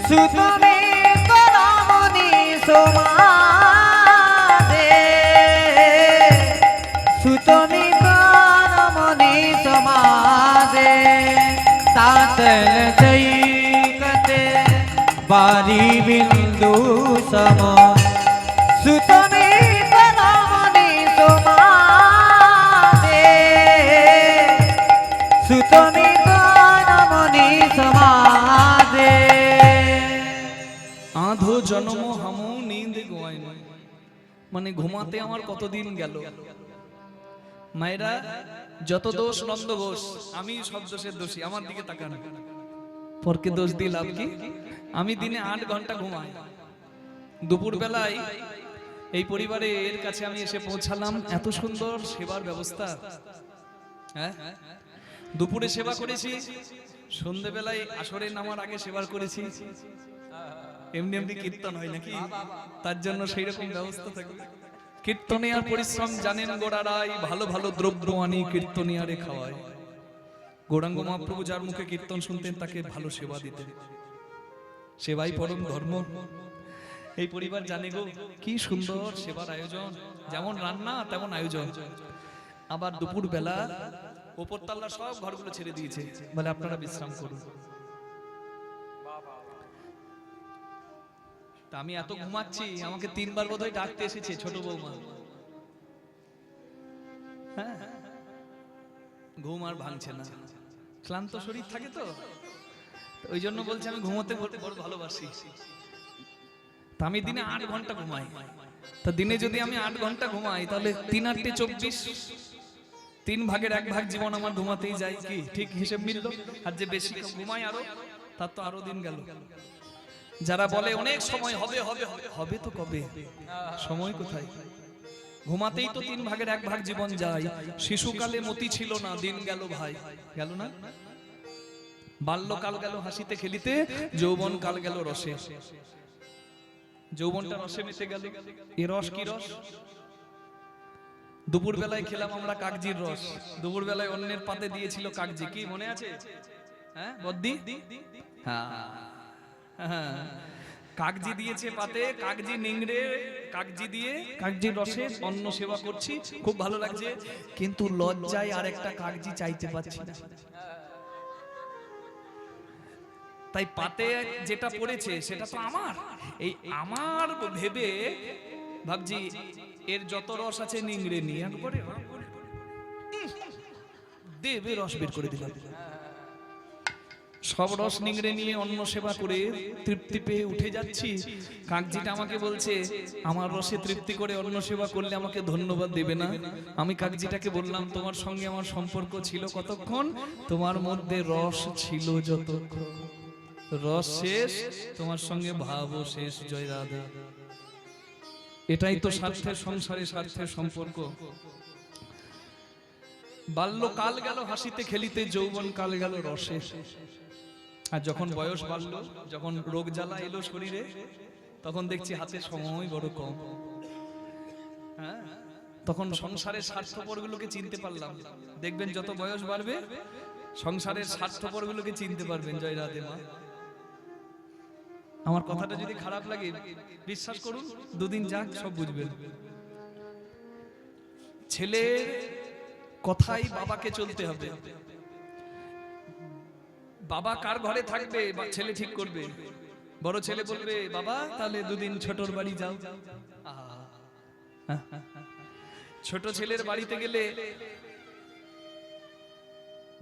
सुतमे करामनि समादे। सुतमे करामनि समादे। तातल सैकते बारी बिंदु सम, सुतमे करामनि समादे। सुतमे करामनि समादे। আধো জন্ম হামু নীন্দ গোয়াইনু, মানে ঘুমাতে আমার কতদিন গেল। মায়েরা, যত দোষ নন্দ ঘোষ, আমি সব দোষের দোষী, আমার দিকে তাকান। পরকে দোষ দিয়ে লাভ কি? আমি দিনে 8 ঘন্টা ঘুমাই। দুপুর বেলায় এই পরিবারের কাছে আমি এসে পৌঁছালাম, এত সুন্দর সেবার ব্যবস্থা। হ্যাঁ, দুপুরে সেবা করেছি, সন্ধ্যেবেলায় আসরে নামার আগে সেবা করেছি। এমনি এমনি কীর্তন হয় নাকি? তার জন্য সেই রকম ব্যবস্থা থাকবে। কীর্তনে আর পরিশ্রম জানেন গোড়ারাই, ভালো ভালো দ্রব্য আনি কীর্তনিয়ারে খাওয়ায়। গৌরাঙ্গ মহাপ্রভু যার মুখে কীর্তন শুনতেন, তাকে ভালো সেবা দিতেন। সেবাই পরম ধর্ম। এই পরিবার জানে গো, কি সুন্দর সেবার আয়োজন, যেমন রান্না তেমন আয়োজন। আবার দুপুর বেলা উপরতলা সব ঘরগুলো ছেড়ে দিয়েছে, বলে আপনারা বিশ্রাম করুন। তা আমি এত ঘুমাচ্ছি, আমাকে 3 বার বোধহয় ডাকতে এসেছে ছোট বৌমা। হ্যাঁ, ঘুম আর ভাঙছে না, ক্লান্ত শরীর থাকে তো, ওই জন্য বলছে আমি ঘুমোতে বড় ভালোবাসি। তা আমি দিনে 8 ঘন্টা ঘুমাই। তা দিনে যদি আমি 8 ঘন্টা ঘুমাই, তাহলে 3 8 24, 3 ভাগের 1 ভাগ জীবন আমার ঘুমাতেই যায়। কি ঠিক হিসেব মিলল? আর যে বেশি ঘুমাই আরো, তার তো আরো দিন গেল। যারা বলে অনেক সময় হবে হবে হবে, হবে তো কবে, সময় কোথায়? ঘুমাতেই তো 3 ভাগের 1 ভাগ জীবন যায়। শিশুকালে মতি ছিল না, দিন গেল ভাই, গেল না? বাল্যকাল গেল হাসিতে খেলিতে, যৌবন কাল গেল রসে। যৌবনটা রসে মেতে গেল। এ রস কি রস? দুপুর বেলায় খেলাম আমরা কাগজির রস, দুপুর বেলায় অন্যের পাতে দিয়েছিল কাগজি, কি মনে আছে? হ্যাঁ বদ্দি, হ্যাঁ কাগজি দিয়েছে পাতে, কাগজি নিংড়ে কাগজি দিয়ে কাগজির রসে অন্ন সেবা করছি, খুব ভালো লাগছে, কিন্তু লজ্জায় আর একটা কাগজি চাইতে পারছি না। তাই পাতে যেটা পড়েছে সেটা তো আমার, এই আমার ভেবে ভাবছি এর যত রস আছে নিংড়ে নিয়ে একবারে দেবে রস বের করে দিলাম। সব রস নিংড়ে নিয়ে অন্ন সেবা করে তৃপ্তি পেয়ে উঠে যাচ্ছি, কাগজিটা আমাকে বলছে আমার রসে তৃপ্তি করে অন্ন সেবা করলে আমাকে ধন্যবাদ দেবে না? আমি কাগজিটাকে বললাম তোমার সঙ্গে আমার সম্পর্ক ছিল কতক্ষণ? তোমার মধ্যে রস ছিল যতক্ষণ, রস শেষ তোমার সঙ্গে ভাবও শেষ। জয় রাধা। এটাই তো স্বার্থের সংসারে স্বার্থের সম্পর্ক। বাল্যকাল গেল হাসিতে খেলিতে, যৌবন কাল গেল রসে। আর যখন বয়স বাড়লো, যখন রোগ জ্বালা এলো শরীরে, তখন দেখছি হাতে সময় বড় কম। হ্যাঁ, তখন সংসারের স্বার্থপরগুলোকে চিনতে পারলাম। দেখবেন যত বয়স বাড়বে সংসারের স্বার্থপরগুলোকে চিনতে পারবেন। জয় রাধে মা। আমার কথাটা যদি খারাপ লাগে বিশ্বাস করুন, 2 দিন যাক সব বুঝবেন। ছেলে কথাই বাবাকে চলতে হবে। বাবা কার ঘরে থাকবে ছেলে ঠিক করবে। বড় ছেলে বলবে বাবা তাহলে 2 দিন ছোটর বাড়ি যাও। ছোট ছেলের বাড়িতে গেলে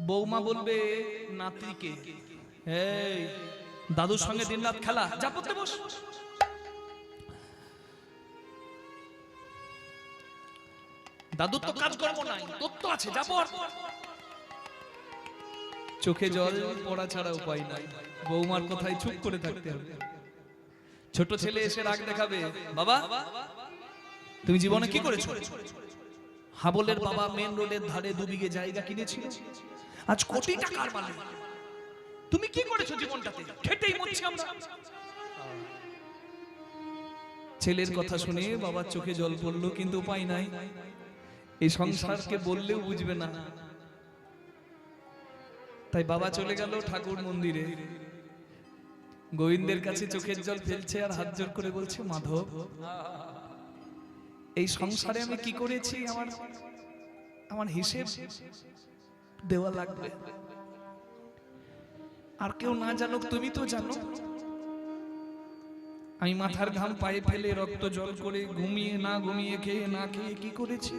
বৌমা বলবে নাতিকে, এই দাদুর সঙ্গে দিনরাত খেলা, যা পড়তে বস। দাদুর তো কাজকর্ম নাই, তোর তো আছে, যা পড়। চোখে জল পড়া ছাড়া উপায় নাই, বৌমার কথায় চুপ করে থাকতে হবে। ছোট ছেলে এসে রাগ দেখাবে, বাবা তুমি জীবনে কি করেছো? হাবলের বাবা মেন রোডের ধারে 2 বিঘে জায়গা কিনেছিল, আজ কোটি টাকার মালিক। তুমি কি করেছো জীবনটাতে? খেটেই মরছি আমরা। ছেলের কথা শুনে বাবার চোখে জল পড়লো, কিন্তু উপায় নাই, এই সংসারকে বললেও বুঝবে না। তাই বাবা চলে গেল ঠাকুর মন্দিরে, গোবিন্দের কাছে চোখের জল ফেলছে আর হাত জোর করে বলছে, মাধব এই সংসারে আমি কি করেছি আমার হিসেব দেওয়া লাগবে। আর কেউ না জানুক, তুমি তো জানো। আমি মাথার ঘাম পায়ে ফেলে রক্ত জল করে ঘুমিয়ে না ঘুমিয়ে খেয়ে না খেয়ে কি করেছি।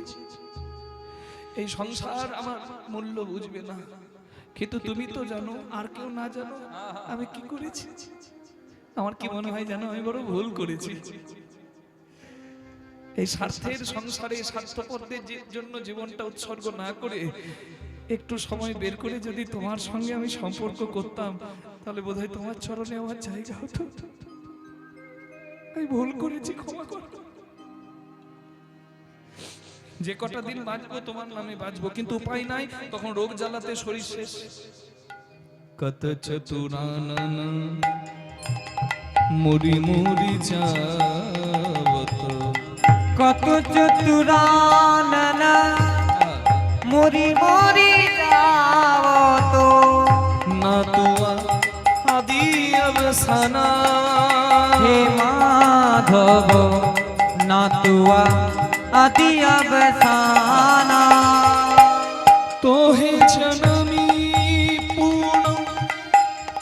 এই সংসার আমার মূল্য বুঝবে না, কিন্তু তুমি তো জানো। আর কেউ না জানো আমি কি করেছি। আমার কি মনে হয় জানো, আমি বড় ভুল করেছি। এই স্বার্থের সংসারে স্বার্থপরদের জন্য জীবনটা উৎসর্গ না করে একটু সময় বের করে যদি তোমার সঙ্গে আমি সম্পর্ক করতাম, তাহলে বোধহয় তোমার চরণে আমার জায়গা হতো। আমি ভুল করেছি, ক্ষমা করো। যে কটা দিন বাঁচবো তোমার নামে বাঁচবো, কিন্তু উপায় নাই, তখন রোগ জ্বালাতে শরীর শেষ। কত চতুরানন মুড়ি মুড়ি যাবত, কত চতুরানন মুড়ি মুড়ি যাবত, না তুয়া আদি অবসানা। হে মাধব না তুয়া আদি অবসানা। তোহে জনমি পূর্ণ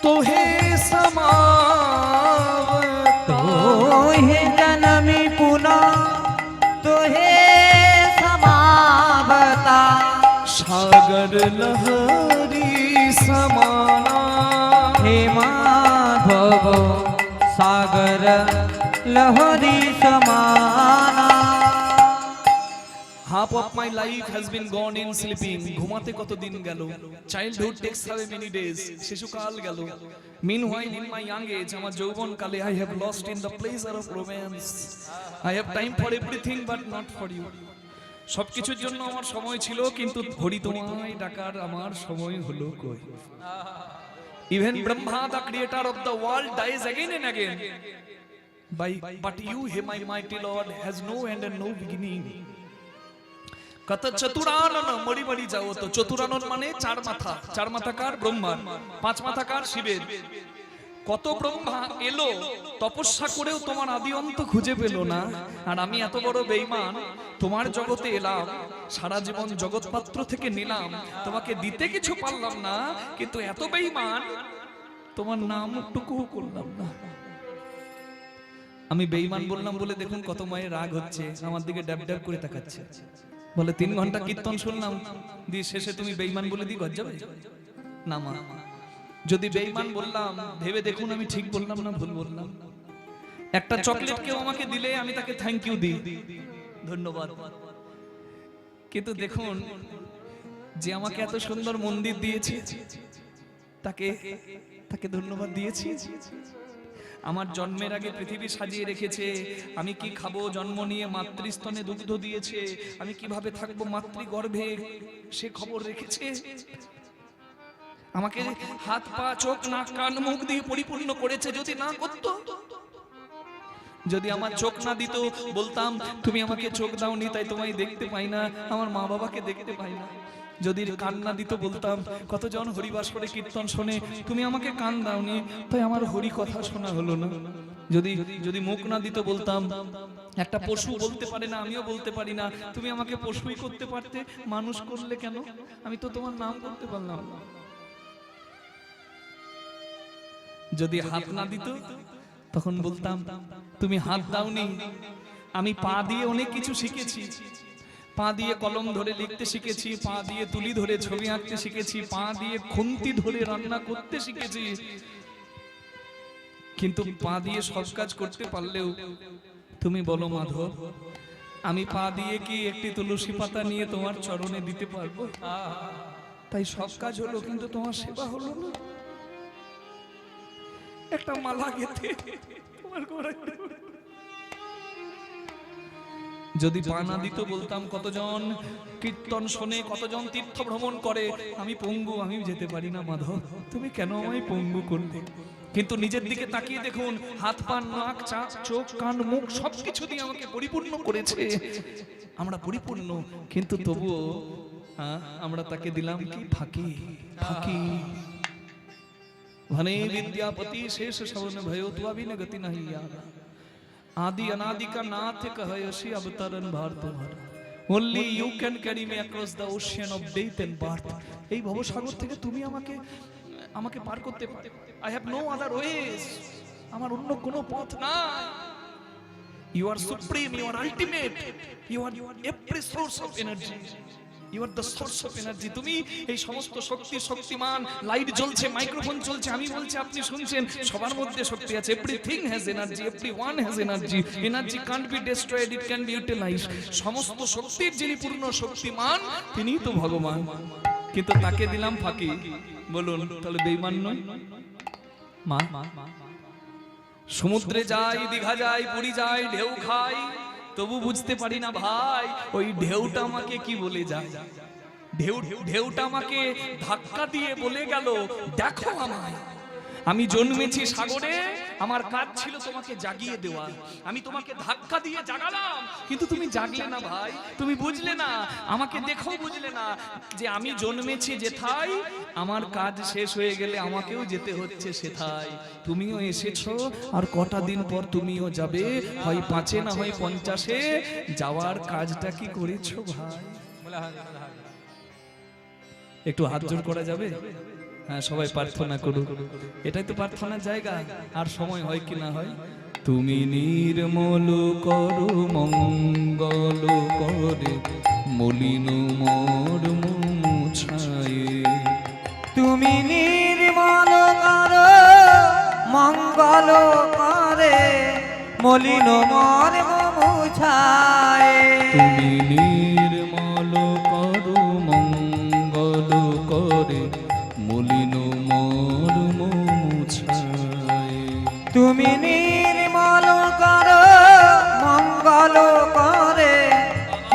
তোহে সমাবত, তোহে জনমি পুনঃ তোহে সমাবতা। সাগর লহরি সমানা। হে মাধব সাগর লহরি সমানা। half of my life has been gone in sleeping. ঘুমাতে কতদিন গেল? Childhood takes away many days. শিশুকাল গেল। Meanwhile, in my young age, আমার যৌবন কালে I have lost in the pleasure of romance. I have time for everything but not for you. সবকিছুর জন্য আমার সময় ছিল, কিন্তু হরি তোমায় ডাকার আমার সময় হলো কই? Even Brahma, the creator of the world, dies again and again. But you, he my mighty Lord, has no end and no beginning. কত চতুরানন মরি মরি যাও তো। চতুরানন মানে চার মাথাকার ব্রহ্মার, পাঁচ মাথাকার শিবের। কত ব্রহ্মা এলো তপস্যা করেও তোমার আদি অন্ত খুঁজে পেল না। আর আমি এত বড় বেঈমান, তোমার জগতে এলাম, সারা জীবন জগৎপাত্র থেকে নিলাম, তোমাকে দিতে কিছু পারলাম না, কিন্তু এত বেঈমান তোমার নাম টুকু করলাম না। আমি বেঈমান বললাম বলে দেখুন কত মায়ের রাগ হচ্ছে, আমার দিকে ড্যাব ড্যাব করে তাকাচ্ছে। বলে 3 ঘন্টা কীর্তন শুনলাম, দিয়ে শেষে তুমি বেঈমান বলে দিয়ে গজ্জাবে না? মা, যদি বেঈমান বললাম ভেবে দেখুন আমি ঠিক বললাম না ভুল বললাম? একটা চকলেট কেউ আমাকে দিলে আমি তাকে থ্যাংক ইউ দিই, ধন্যবাদ। কিন্তু দেখুন যে আমাকে এত সুন্দর মন্দির দিয়েছে তাকে ধন্যবাদ দিয়েছি। আমার জন্মের আগে পৃথিবী সাজিয়ে রেখেছে, আমি কি খাবো জন্ম নিয়ে মাতৃস্তনে দুগ্ধ দিয়েছে, আমি কিভাবে থাকবো মাতৃগর্ভে সে খবর রেখেছে। আমাকে হাত পা চোখ নাক কান মুখ দিয়ে পরিপূর্ণ করেছে। যদি না করতো, যদি আমার চোখ না দিত, বলতাম তুমি আমাকে চোখ দাওনি তাই তোমায় দেখতে পাই না, আমার মা বাবাকে দেখতে পাই না। যদি কান না দিত, বলতাম কতজন হরিবাস করে কীর্তন শোনে, তুমি আমাকে কান দাওনি তাই আমার হরি কথা শোনা হলো না। যদি মুখ না দিত, বলতাম একটা পশু বলতে পারে না, আমিও বলতে পারি না, তুমি আমাকে পশুই করতে পারতে, মানুষ করলে কেন? আমি তো তোমার নাম করতে পারলাম না। যদি হাত না দিত, তখন বলতাম তুমি হাত দাওনি, আমি পা দিয়ে অনেক কিছু শিখেছি। পা দিয়ে কলম ধরে লিখতে শিখেছি, পা দিয়ে তুলি ধরে ছবি আঁকতে শিখেছি, পা দিয়ে খুন্তি ধরে রান্না করতে শিখেছি। কিন্তু পা দিয়ে সব কাজ করতে পারলেও তুমি বলো মাধব, আমি পা দিয়ে কি একটি তুলসী পাতা নিয়ে তোমার চরণে দিতে পারবো? তাই সব কাজ হলো, কিন্তু তোমার সেবা হলো না। একটা মালা গেঁথে তোমার গোড়ায় দেব। যদি পা না দিত, বলতাম কতজন কীর্তন শোনে, কতজন তীর্থ ভ্রমণ করে, আমি পঙ্গু, আমি যেতে পারি না। মাধব, তুমি কেন আমায় পঙ্গু করলে? কিন্তু নিজের দিকে তাকিয়ে দেখুন, হাত পা নাক চোখ কান মুখ সবকিছু দিয়ে আমাকে পরিপূর্ণ করেছে। আমরা পরিপূর্ণ, কিন্তু তবুও আমরা তাকে দিলাম কি? ফাঁকি। ফাঁকি। भने विद्यापति शेष सवन भयो तो अभी न गति नहीं आगा। आदि अनादि का नाथ कहयसी अवतरण भार तुम्हारा। Only you can carry me across the ocean of death and birth. এই ভবসাগর থেকে তুমি আমাকে পার করতে পারো। I have no other ways. আমার অন্য কোনো পথ নাই। You are supreme, you are ultimate, you are every source of energy. You are the source of energy. তুমি এই সমস্ত শক্তি, শক্তিমান, লাইট জ্বলছে, মাইক্রোফোন চলছে, আমি বলছি, আপনি শুনছেন, সবার মধ্যে শক্তি আছে। Everything has energy, everyone has energy. Energy can't be destroyed, it can be utilized. সমস্ত শক্তির যিনি পূর্ণ শক্তিমান, তিনিই তো ভগবান। কিন্তু তাকে দিলাম ফাঁকি। বলুন তাহলে বেঈমান নয়? মা, সমুদ্রে যাই, দীঘা যাই, পুরী যাই, ঢেউ খাই, তবু বুঝতে পারি না ভাই ওই ঢেউটা আমাকে কি বলে যায়। ঢেউটা আমাকে ধাক্কা দিয়ে বলে গেল, দেখো আমায়, আমি জন্মেছি সাগরে, আমার কাজ ছিল তোমাকে জাগিয়ে দেওয়া। আমি তোমাকে ধাক্কা দিয়ে জাগালাম, কিন্তু তুমি জাগলে না ভাই, তুমি বুঝলে না, আমাকে দেখো, বুঝলে না যে আমি জন্মেছি যেথায়, আমার কাজ শেষ হয়ে গেলে আমাকেও যেতে হচ্ছে সেথায়। তুমিও এসেছো, আর কটা দিন পর তুমিও যাবে, হয় 5 না হয় 50। যাওয়ার কাজটা কি করেছো ভাই? একটু হাত জোড় করা যাবে? হ্যাঁ, সবাই প্রার্থনা করুন, এটাই তো প্রার্থনার জায়গা। আর সময় হয় কি না হয়? তুমি নির্মল করো মঙ্গল করে, মলিন মর্ম মুছায়ে। তুমি নির্মল করো মঙ্গল করে, মলিন মর্ম মুছায়ে। তুমি তুমি নির্মল কর মঙ্গল করে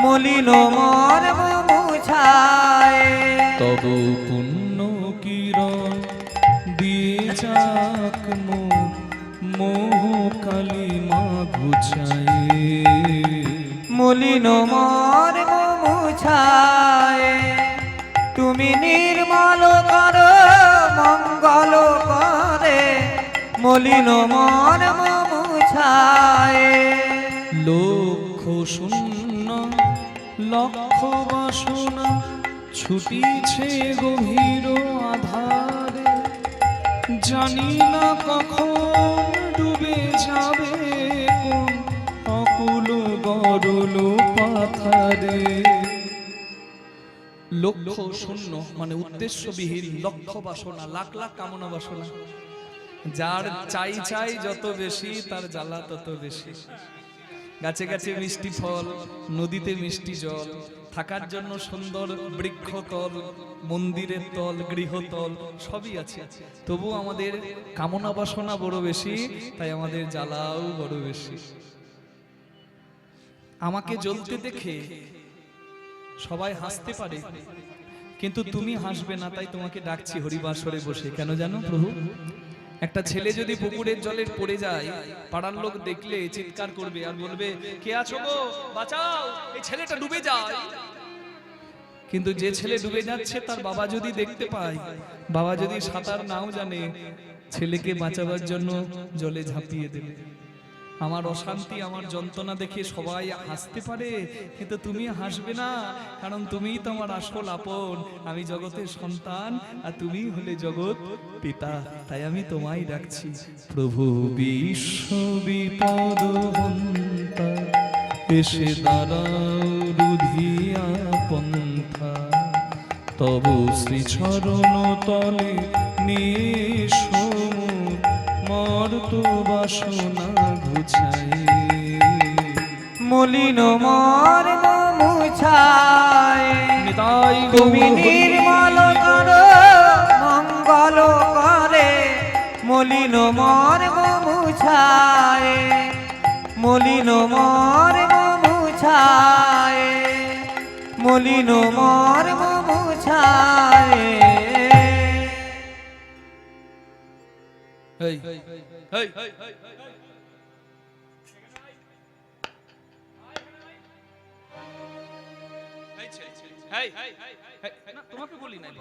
মলিন মর্ম মুছায় তব পুণ্য কিরণ দিয়ে যাক মোহ কালিমা ঘুচায় মলিন মর্ম মুছায় তুমি নির্মল কর মঙ্গল করে মলিন মর্ম মুছায় লক্ষ শূন্য লক্ষ বাসনা ছুটিছে গভীর আধারে জানি না কখন ডুবে যাবে কোন অকুল গরল পাথারে লক্ষ শূন্য মানে উদ্দেশ্যবিহীন লক্ষ বাসনা লাখ লাখ কামনা বাসনা যার চাই চাই যত বেশি তার জ্বালা তত বেশি গাছে গাছে মিষ্টি ফল নদীতে মিষ্টি জল থাকার জন্য সুন্দর বৃক্ষতল মন্দিরের তল গৃহতল সবই আছে তবু আমাদের কামনা বাসনা বড় বেশি তাই আমাদের জ্বালাও বড় বেশি আমাকে জ্বলতে দেখে সবাই হাসতে পারে কিন্তু তুমি হাসবে না তাই তোমাকে ডাকছি হরিবাসরে বসে কেন জানো প্রভু একটা ছেলে যদি পুকুরের জলে পড়ে যায় পাড়ার লোক দেখলে চিৎকার করবে আর বলবে কে আছো গো বাঁচাও এই ছেলেটা ডুবে যায় কিন্তু যে ছেলে ডুবে যাচ্ছে তার বাবা যদি দেখতে পায় বাবা যদি সাঁতার নাও জানে ছেলেকে বাঁচাবার জন্য জলে ঝাঁপিয়ে দেবে আমার অশান্তি আমার যন্ত্রণা দেখে সবাই হাসতে পারে কিন্তু তুমি হাসবে না কারণ তুমিই তো আমার আসল আপন আমি জগতের সন্তান আর তুমি হলে জগৎ পিতা তাই আমি তোমায় ডাকছি প্রভু বিশ্ব বিপদ হন্তা এসে দাঁড়াও রুধিয়া পন্থা তব শ্রীচরণ তলে নিঃসমুখ মর্ত বাসনা ঘুচায় মলিন মর্ম মুছায় তুমি নির্মল কর মঙ্গল করে মলিন মর্ম মুছায় মলিন মর্ম মুছায় মলিন মর্ম মুছায় Hey, hey, তোমাকে বলি নাই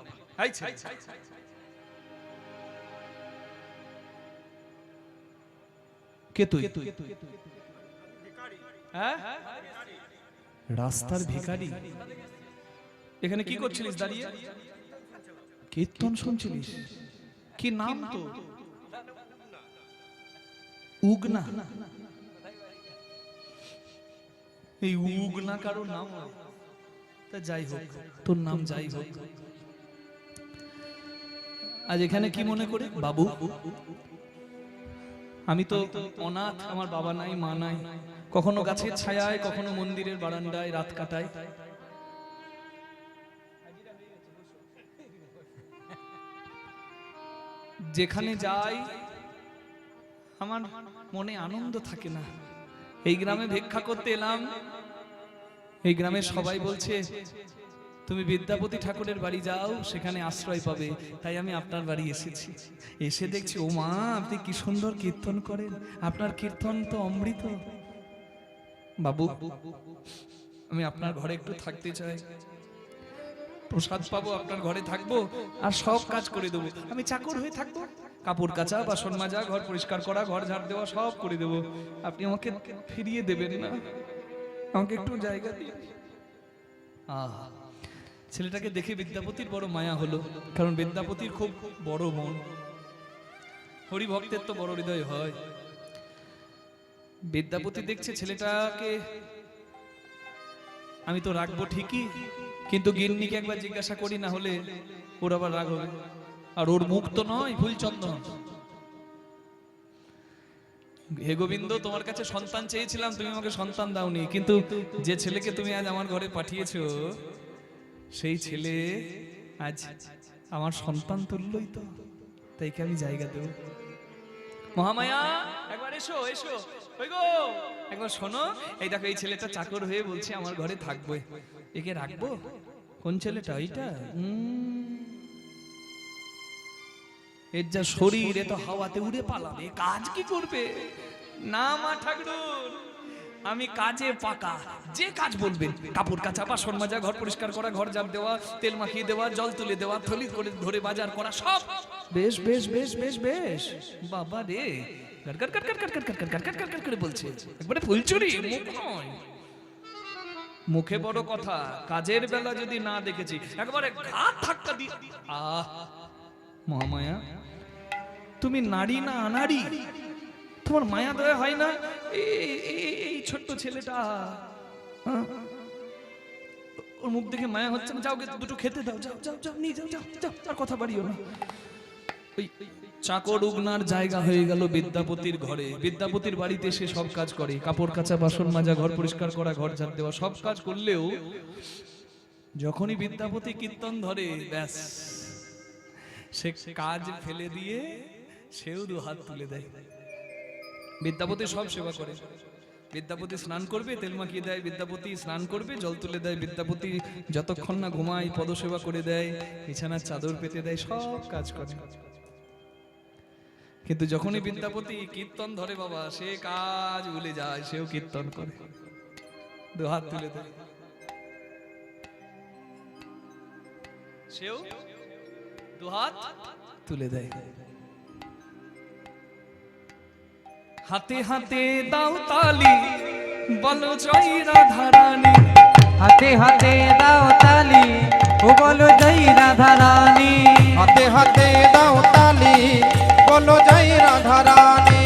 কে তুই রাস্তার ভিখারি এখানে কি করছিলিস দাঁড়িয়ে কীর্তন শুনছিলিস কি নাম তো উগনা এই উগনা কারো নাম তা যাই হোক তোর নাম যাই হোক আজ এখানে কি মনে করে বাবু আমি তো অনাথ আমার বাবা নাই মা নাই কখনো গাছের ছায়ায় কখনো মন্দিরের বারান্দায় রাত কাটাই যেখানে যাই আমার মনে আনন্দ থাকে না এই গ্রামে ভিক্ষা করতে এলাম এই গ্রামের সবাই বলছে তুমি বিদ্যাপতি ঠাকুরের বাড়ি যাও সেখানে আশ্রয় পাবে তাই আমি আপনার বাড়ি এসেছি এসে দেখছি ও মা আপনি কি সুন্দর কীর্তন করেন আপনার কীর্তন তো অমৃত বাবু আমি আপনার ঘরে একটু থাকতে চাই প্রসাদ পাবো আপনার ঘরে থাকবো আর সব কাজ করে দেবো আমি চাকর হয়ে থাকবো কাপড় কাচা বাসন মাজা ঘর পরিষ্কার করা ঘর ঝাড় দেওয়া সব করে দেবো আপনি আমাকে ফিরিয়ে দেবেন না আমাকে একটু জায়গা দিন ছেলেটাকে দেখে বিদ্যাপতির বড় মায়া হলো কারণ বিদ্যাপতির খুব বড় মন হরি ভক্তের তো বড় হৃদয় হয় বিদ্যাপতি দেখছে ছেলেটাকে আমি তো রাখবো ঠিকই কিন্তু গিন্নিকে একবার জিজ্ঞাসা করি না হলে ওর আবার রাগ হবে আর ওর মুখ তো নয় ফুলচন্দন হে গোবিন্দ তোমার কাছে সন্তান চেয়েছিলাম তুমি আমাকে সন্তান দাওনি কিন্তু যে ছেলেকে তুমি আজ আমার ঘরে পাঠিয়েছো সেই ছেলে আজ আমার সন্তান তুল্যই তো তাই কি আমি জায়গা দেব মহামায়া একবার এসো এসো, ওই গো একবার শোনো, এই দেখো এই ছেলেটা চাকর হয়ে বলছে আমার ঘরে থাকবে, একে রাখবো? কোন ছেলেটা? এইটা? এর যা শরীর, এ তো হাওয়াতে উড়ে পালাবে, কাজ কি করবে? না মা ঠাকুর, আমি কাজে পাকা, যে কাজ বলবেন, কাপড় কাচা, বাসন মাজা, ঘর পরিষ্কার করা, ঘর ঝাড় দেওয়া, তেল মাখিয়ে দেওয়া, জল তুলে দেওয়া, থলি করে ধরে বাজার করা, সব বেশ বেশ বেশ বেশ বেশ। বাবা রে, গাট গাট গাট গাট গাট গাট গাট গাট গাট গাট গাট করে বলছে, একবারে ফুলচুরি, মুখ নয়। মুখে বড় কথা, কাজের বেলা যদি না দেখেছি একবারে ঘাট ধাক্কা দিয়ে। আহ মহামায়া, তুমি নারী না আনাড়ি? তোমার মায়া দয়া হয় না? এই ছোট্ট ছেলেটা, ওর মুখ দেখে মায়া হচ্ছে না? যাও দুটো খেতে দাও, যাও যাও যাও, নিয়ে যাও যাও যাও, আর কথা বাড়িও না। ওই চাকর উগনার জায়গা হয়ে গেল বিদ্যাপতির ঘরে। বিদ্যাপতির বাড়িতে সে সব কাজ করে, কাপড় কাচা, বাসন মাজা, ঘর পরিষ্কার করা, ঘর ঝাড় দেওয়া, সব কাজ করলেও যখনই বিদ্যাপতি কীর্তন ধরে, ব্যাস সে কাজ ফেলে দিয়ে সেও দু হাত তুলে দেয়। বিদ্যাপতি সব সেবা করে। বিদ্যাপতি স্নান করবে, তেল মাখিয়ে দেয়, বিদ্যাপতি স্নান করবে, জল তুলে দেয়, বিদ্যাপতি যতক্ষণ না ঘুমায় পদসেবা করে দেয়, বিছানার চাদর পেতে দেয়, সব কাজ করে। কিন্তু যখনই বিদ্যাপতি কীর্তন ধরে বাবা, সে কাজ ভুলে যায়, সেও কীর্তন করে, দু হাত তুলে দেয়, সেও দু হাত তুলে দেয়। হাতে হাতে দাও তালি, বলো জয় রাধা রানী। হাতে হাতে দাও তালি, ও বলো জয় রাধা রানী। হাতে হাতে দাও তালি, বলো জয় রাধা রানী।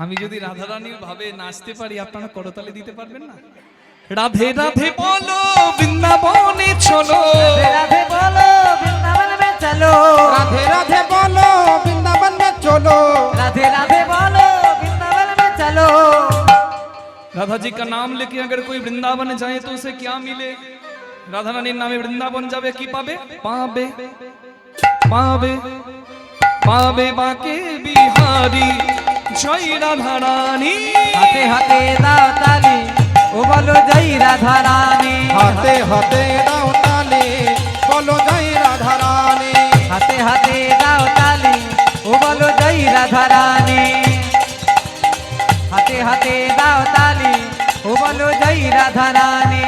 আমি যদি রাধারানীর ভাবে নাচতে পারি, আপনারা করতালি দিতে পারবেন না? রাধে রাধে বলো বৃন্দাবনে চলো, রাধে বলো বৃন্দাবন মে চলো। রাধে রাধে বলো বৃন্দাবন মে চলো। राधे राधे बोलो वृंदावन में चलो। राधा जी का नाम लेके अगर कोई वृंदावन जाए तो उसे क्या मिले? राधा रानीर नामे वृंदावन जावे की पाबे? पाबे पाबे पाबे बाके बिहारी जय राधा रानी। हाथे हाथे दाओ ताली, ओ बोलो जय राधा रानी। हाथे हाथे दाओ ताली, बोलो जय राधा रानी। हाथे हाथे दाओ ताली, ओ बोलो जय राधा रानी। हाथे हाथे दाओ ताली, ओ बोलो जय राधा रानी।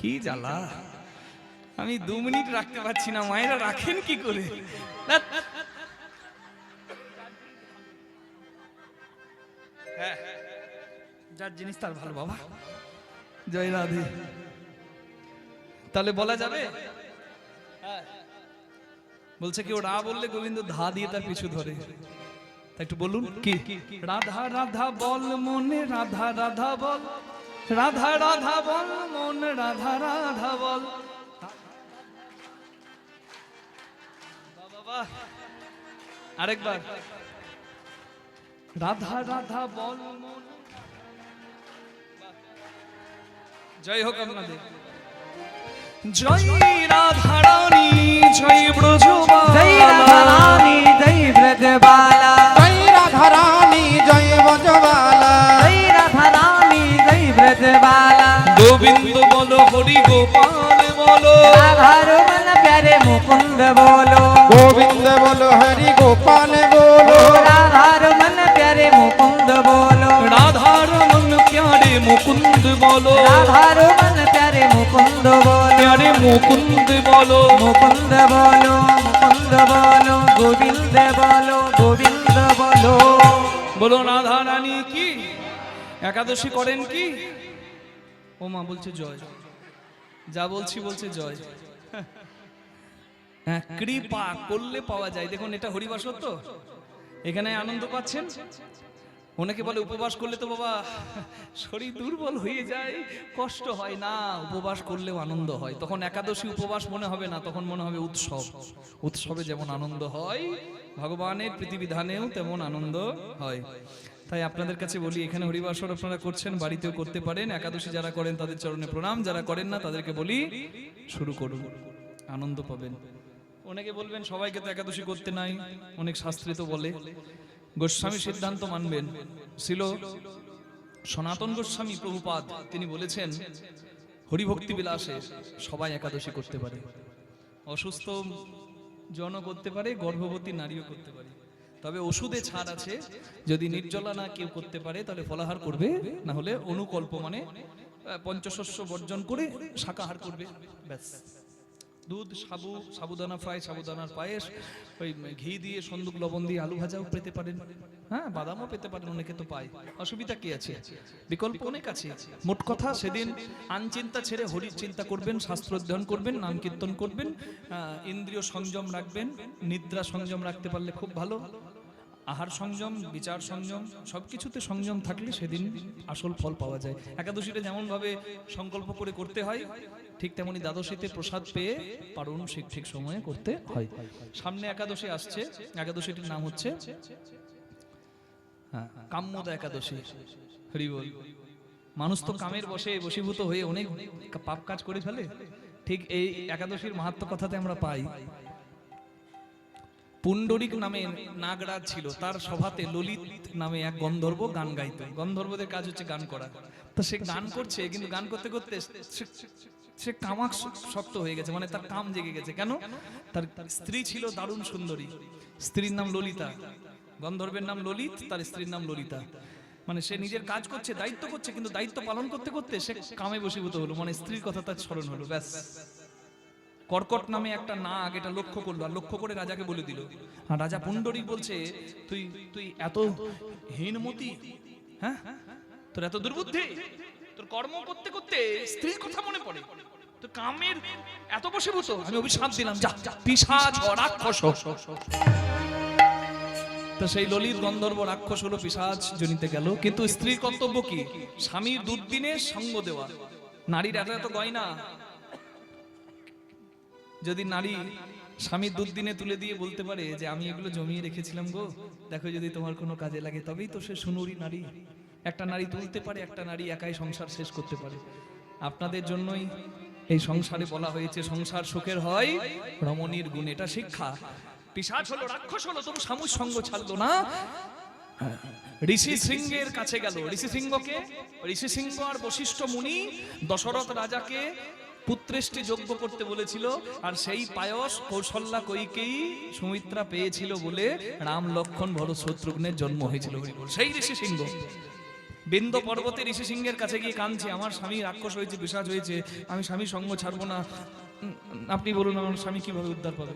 কি জ্বালা, আমি 2 মিনিট রাখতে পারছি না, মায়েরা রাখেন কি করে? ধ্যাৎ। হ্যাঁ, যার জিনিস তার ভালো বাবা। জয় রাধে। তাহলে বলা যাবে? বলছে কেউ রা বললে গোবিন্দ ধা দিয়ে তার পিছু ধরে। তাই একটু বলুন কি? রাধা রাধা বল মনে, রাধা রাধা বল, রাধা রাধা বল মন, রাধা রাধা বল। বাবা আরেকবার, রাধা রাধা বল মন। জয় হোক আপনাদের। জয় রাধা রানী, জয় ব্রজবালা, জয় রাধা রানী, জয় ব্রজবালা, জয় রাধা রানী জয় ব্রজবালা, জয় রাধা রানী, জয় ব্রজবালা। গোবিন্দ বলো, হরি গোপাল বলো, রাধার মন প্যারে মুকুন্দ বলো, গোবিন্দ বলো হরি গোপাল বলো, রাধার মন প্যারে মুকুন্দ বলো, রাধার মন প্যারে মুকুন্দ বলো, রাধার মন প্যারে মুকুন্দ বলো, প্যারে মুকুন্দ বলো, মুকুন্দ বলো, মুকুন্দ বলো, গোবিন্দ বলো, গোবিন্দ বলো। বলো রাধা রানী কি একাদশী করেন কি? ও মা বলছে জয়, যা বলছি বলছে জয়। হ্যাঁ, কৃপা করলে পাওয়া যায়। দেখুন এটা হরিবাসর তো, এখানে আনন্দ পাচ্ছেন। অনেকে বলে উপবাস করলে তো বাবা শরীর দুর্বল হয়ে যায়, কষ্ট হয়। না, উপবাস করলেও আনন্দ হয়। তখন একাদশী উপবাস মনে হবে না, তখন মনে হবে উৎসব। উৎসবে যেমন আনন্দ হয়, ভগবানের প্রীতিবিধানেও তেমন আনন্দ হয়। তাই আপনাদের কাছে বলি, এখানে হরিবাসর আপনারা করছেন, বাড়িতেও করতে পারেন। একাদশী যারা করেন তাদের চরণে প্রণাম, যারা করেন না তাদেরকে বলি শুরু করুন, আনন্দ পাবেন। অনেকে বলবেন সবাইকে তো একাদশী করতে নাই, অনেক শাস্ত্রে তো বলে। গোস্বামী সিদ্ধান্ত মানবেন ছিল সনাতন গোস্বামী প্রভুপাদ, তিনি বলেছেন হরিভক্তি বিলাসে সবাই একাদশী করতে পারে, অসুস্থ জন করতে পারে, গর্ভবতী নারীও করতে পারে। তবে ওষুধে ছাড় আছে, যদি নির্জলা না কেউ করতে পারে তাহলে ফলাহার করবে, না হলে অনুকল্প মানে পঞ্চশস্য বর্জন করে শাকাহার করবে, ব্যাস। দুধ, সাবু, সাবুদানা ফ্রাই, সাবুদানার পায়েস, ওই ঘি দিয়ে সন্দুক লবণ দিয়ে আলু ভাজাও পেতে পারেন, হ্যাঁ বাদামও পেতে পারেন, অনেকে তো পায়, অসুবিধা কি আছে? বিকল্প অনেক আছে। মোট কথা সেদিন আনচিন্তা ছেড়ে হরির চিন্তা করবেন, শাস্ত্র অধ্যয়ন করবেন, নাম কীর্তন করবেন, ইন্দ্রিয় সংযম রাখবেন, নিদ্রা সংযম রাখতে পারলে খুব ভালো, আহার সংযম, বিচার সংযম, সবকিছুতে সংযম থাকলে সেদিন আসল ফল পাওয়া যায়। একাদশীটা যেমন ভাবে সংকল্প করে করতে হয়, ঠিক তেমনি দ্বাদশীতে প্রসাদ পেয়ে পারণ ঠিক সময়ে করতে হয়। সামনে একাদশী আসছে, একাদশীটির নাম হচ্ছে কাম্যদা একাদশী। হরি বল। মানুষ তো কামের বসে বশীভূত হয়ে অনেক পাপ কাজ করে ফেলে, ঠিক এই একাদশীর মাহাত্ম্য কথাতে আমরা পাই। পুণ্ডরিক নামে নাগরাজ ছিল, তার সভাতে ললিত নামে এক গন্ধর্ব গান গাইত। গন্ধর্বদের কাজ হচ্ছে গান করা। তো সে গান করছে, কিন্তু গান করতে করতে সে কামাক শক্ত হয়ে গেছে, মানে তার কাম জেগে গেছে। কেন? তার স্ত্রী ছিল দারুণ সুন্দরী, স্ত্রীর নাম ললিতা। গন্ধর্বের নাম ললিত, তার স্ত্রীর নাম ললিতা। মানে সে নিজের কাজ করছে, দায়িত্ব করছে, কিন্তু দায়িত্ব পালন করতে করতে সে কামে বশীভূত হলো, মানে স্ত্রীর কথা তার স্মরণ হলো, ব্যাস। কর্কট নামে একটা নাগ এটা লক্ষ্য করলো, আর লক্ষ্য করে রাজাকে বলে দিল। আর রাজা পুণ্ডরিক বলছে, তুই এত হীনমতি, হ্যাঁ তোর এত দুর্বুদ্ধি, তোর কর্ম করতে করতে স্ত্রীর কথা মনে পড়ে, তোর কামের এত বশীভূত, আমি অভিশাপ দিলাম, যা পিশাচ রাক্ষস। তো সেই ললিত গন্ধর্ব রাক্ষস হলো, পিশাচ জনিতে গেল। কিন্তু স্ত্রীর কর্তব্য কি? স্বামীর দুর্দিনে সঙ্গ দেওয়া। নারীর এত গয়না, যদি নারী স্বামীর দুর্দিনে তুলে দিয়ে বলতে পারে যে আমি এগুলো জমিয়ে রেখেছিলাম গো, দেখো যদি তোমার কোনো কাজে লাগে, তবেই তো সে সুনুরী নারী। একটা নারী তুলতে পারে, একটা নারী একাই সংসার শেষ করতে পারে। আপনাদের জন্যই এই সংসারে বলা হয়েছে সংসার সুখের হয় রমণীর গুণ, এটা শিক্ষা। পিশাচ হলো, রাক্ষস হলো, তবু স্বামীর সঙ্গ ছাড়লো না। ঋষি সিংহের কাছে গেল। ঋষি সিংহকে, ঋষি সিংহ আর বশিষ্ঠ মুনি দশরথ রাজাকে পুত্রেষ্টি যজ্ঞ করতে বলেছিল, আর সেই পায়স কৌশল্যা কৈকেয়ী সুমিত্রা পেয়েছিল বলে রাম লক্ষ্মণ ভরত শত্রুঘ্নের জন্ম হয়েছিল। সেই ঋষি সিংহ বিন্দ পর্বতে ঋষি সিংহের কাছে গিয়ে কাঁদছে, আমার স্বামী রাক্ষস হয়েছে, পিশাচ হয়েছে, আমি স্বামী সঙ্গ ছাড়বো না, আপনি বলুন আমার স্বামী কিভাবে উদ্ধার পাবে?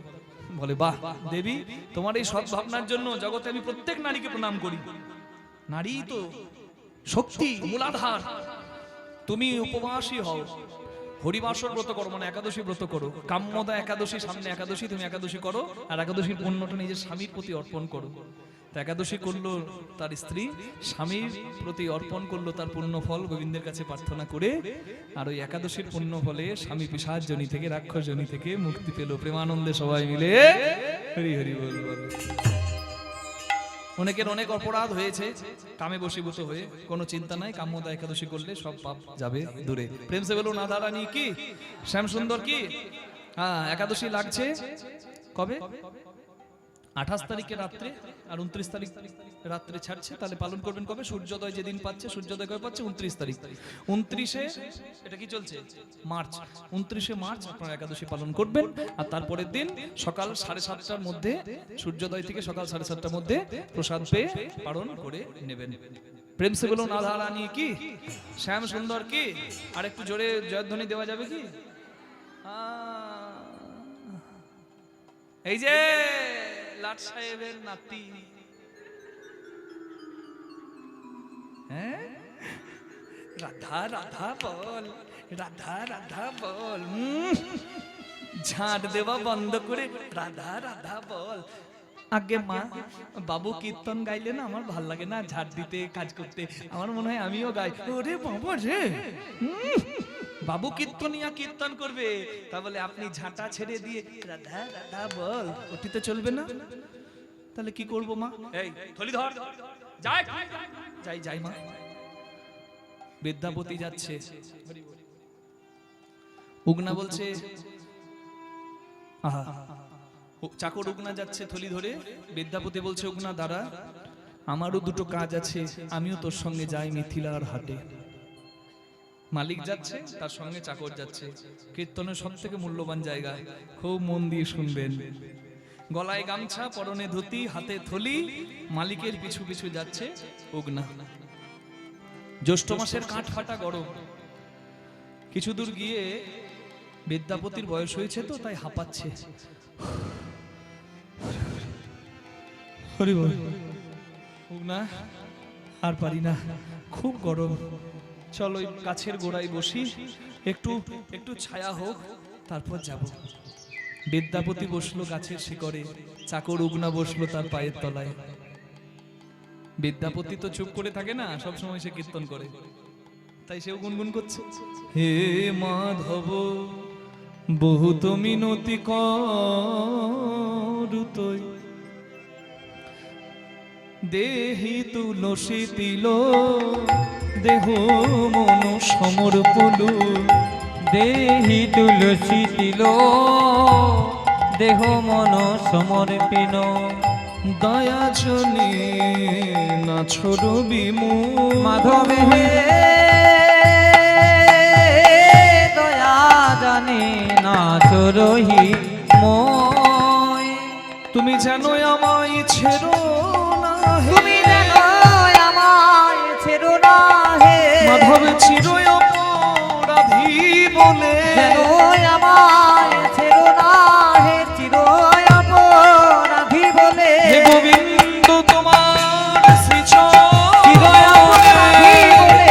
বলে বাহ দেবী, তোমার এই সৎ ভাবনার জন্য জগতে আমি প্রত্যেক নারীকে প্রণাম করি। নারী তো শক্তি মূলাধার। তুমি উপবাসী হও, হরিবাসর ব্রত করো, মানে একাদশী ব্রত করো, কাম্যদা একাদশী, সামনে একাদশী, তুমি একাদশী করো, আর একাদশীর পুণ্যটা নিজের স্বামীর প্রতি অর্পণ করো। তা একাদশী করলো তার স্ত্রী, স্বামীর প্রতি অর্পণ করলো তার পুণ্য ফল গোবিন্দের কাছে প্রার্থনা করে, আর ওই একাদশীর পুণ্য ফলে স্বামী পিশাচ জনি থেকে, রাক্ষস জনি থেকে মুক্তি পেল। প্রেমানন্দে সবাই মিলে হরি হরি বল বল। অনেকের অনেক অপরাধ হয়েছে কামে বশীভূত হয়ে, কোনো চিন্তা নাই, কাম্যদা একাদশী করলে সব পাপ যাবে দূরে। প্রেম সে বলুন রাধারানী কি, শ্যাম সুন্দর কি। হ্যাঁ, একাদশী লাগছে কবে? 28 তারিখে রাত্রে, আর 29 তারিখ রাত্রে ছাড়ছে। তাহলে পালন করবেন কবে? সূর্যোদয় যেদিন পাচ্ছে, সূর্যোদয় কবে পাচ্ছে? 29 তারিখ। 29-এ এটা কি চলছে? মার্চ। 29-এ মার্চ আপনারা একাদশী পালন করবেন, আর তারপরের দিন সকাল 7:30টার মধ্যে, সূর্যোদয় থেকে সকাল 7:30টার মধ্যে প্রসাদ পেয়ে পালন করে নেবেন। প্রেম সে বলুন রাধারানী কি, শ্যাম সুন্দর কি। আর একটু জোরে জয়ধ্বনি দেওয়া যাবে কি? এই যে লাট সাহেবের নাতি, হ্যাঁ, রাধা রাধা বল, রাধা রাধা বল, ঝাঁট দেওয়া বন্ধ করে রাধা রাধা বল। আগে মা, বাবু কীর্তন গাইলে না আমার ভাল লাগে না ঝাঁট দিতে, কাজ করতে, আমার মনে হয় আমিও গাই। ওরে বাবা রে, বাবু কীর্তনিয়া কীর্তন করবে, তা বলে আপনি ঝাঁটা ছেড়ে দিয়ে রাধা রাধা বল, ওটিতে চলবে না। তাহলে কি করব মা? এই থলি ধর, যাই যাই যাই মা। বিদ্যাপতি যাচ্ছে, উগনা বলছে, আহা, চাকর উগনা যাচ্ছে থলি ধরে, বিদ্যাপতি বলছে উগনা দাঁড়া, আমারও দুটো কাজ আছে, আমিও তোর সঙ্গে যাই মিথিলার হাটে। মালিক যাচ্ছে, তার সঙ্গে চাকর যাচ্ছে। কীর্তনের সব থেকে মূল্যবান জায়গা, খুব মন দিয়ে শুনবেন। গলায় গামছা, পরনে ধুতি, হাতে থলি, মালিকের পিছু পিছু যাচ্ছে উগনা। জ্যৈষ্ঠ মাসের কাঠ ফাটা গরম। কিছু দূর গিয়ে বিদ্যাপতির বয়স হয়েছে তো, তাই হাঁপাচ্ছে। হরি বল। উগনা আর পারি না, খুব গরম, চলো গাছের গোড়ায় বসি, একটু একটু ছায়া হোক, তারপর যাব। বিদ্যাপতি বসলো গাছের শিকড়ে, চাকর উগনা বসলো তার পায়ের তলায়। বিদ্যাপতি তো চুপ করে থাকে না, সব সময় সে কীর্তন করে, তাই সেও গুনগুন করছে, হে মাধব বহুত মিনতি করুতই, দেহি তুলসী তিল, দেহ মন সমর্পলু, দেহি তুলসী তিল, দেহ মন সমর্পিন, দয়া জনে না ছড়বি মুখ। মাধবে হে দয়া জানে না চরহি মই, তুমি যেন আমায় ছেড়ো না হে, তুমি যেন আমায় ছেড়ো না হে, মাধব চির অপরাধী বলে, যেন আমায় ছেড়ো না হে, চির অপরাধী বলে, হে গোবিন্দ তোমার চির অপরাধী বলে,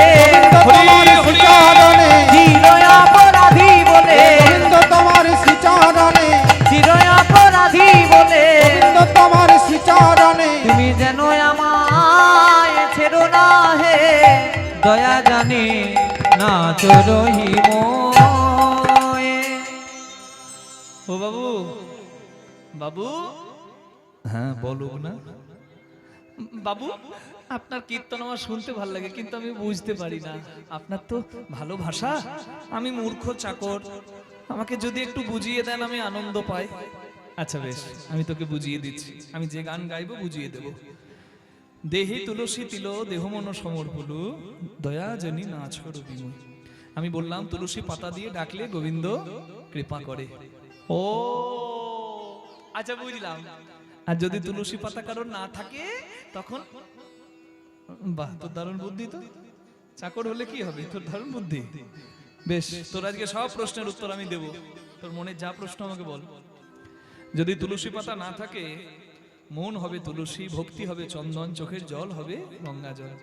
তোমার শ্রীচরণে, চির অপরাধী বলে, গোবিন্দ তোমার শ্রীচরণে, চির অপরাধী বলে, গোবিন্দ তোমার শ্রীচরণে, তুমি যেন আমায় ছেড়ো না হে, দয়া জানি না চরহি মই। ও বাবু, বাবু, হ্যাঁ বলো না বাবু, আপনার কীর্তন আমার শুনতে ভালো লাগে, কিন্তু আমি বুঝতে পারি না, আপনার তো ভালো ভাষা, আমি মূর্খ চাকর, আমাকে যদি একটু বুঝিয়ে দেন আমি আনন্দ পাই। আচ্ছা বেশ, আমি তোকে বুঝিয়ে দিচ্ছি, আমি যে গান গাইবো বুঝিয়ে দেব। দেহি তুলসী তিল, দেহ মন সমর্পলু, দয়া জনি না ছড়বি মুখ। আমি বললাম তুলসী পাতা দিয়ে ডাকলে গোবিন্দ কৃপা করে। ও আচ্ছা বুঝলাম। আর যদি তুলসী পাতা কারোর না থাকে তখন, বাহ তো দারুণ বুদ্ধি তো, চাকর হলে কি হবে? তোর দারুণ বুদ্ধি। বেশ, তোর আজকে সব প্রশ্নের উত্তর আমি দেব। তোর মনে যা প্রশ্ন আমাকে বল। যদি তুলসী পাতা না থাকে, মন হবে তুলসী, ভক্তি হবে চন্দন, চোখের জল হবে গঙ্গা জল।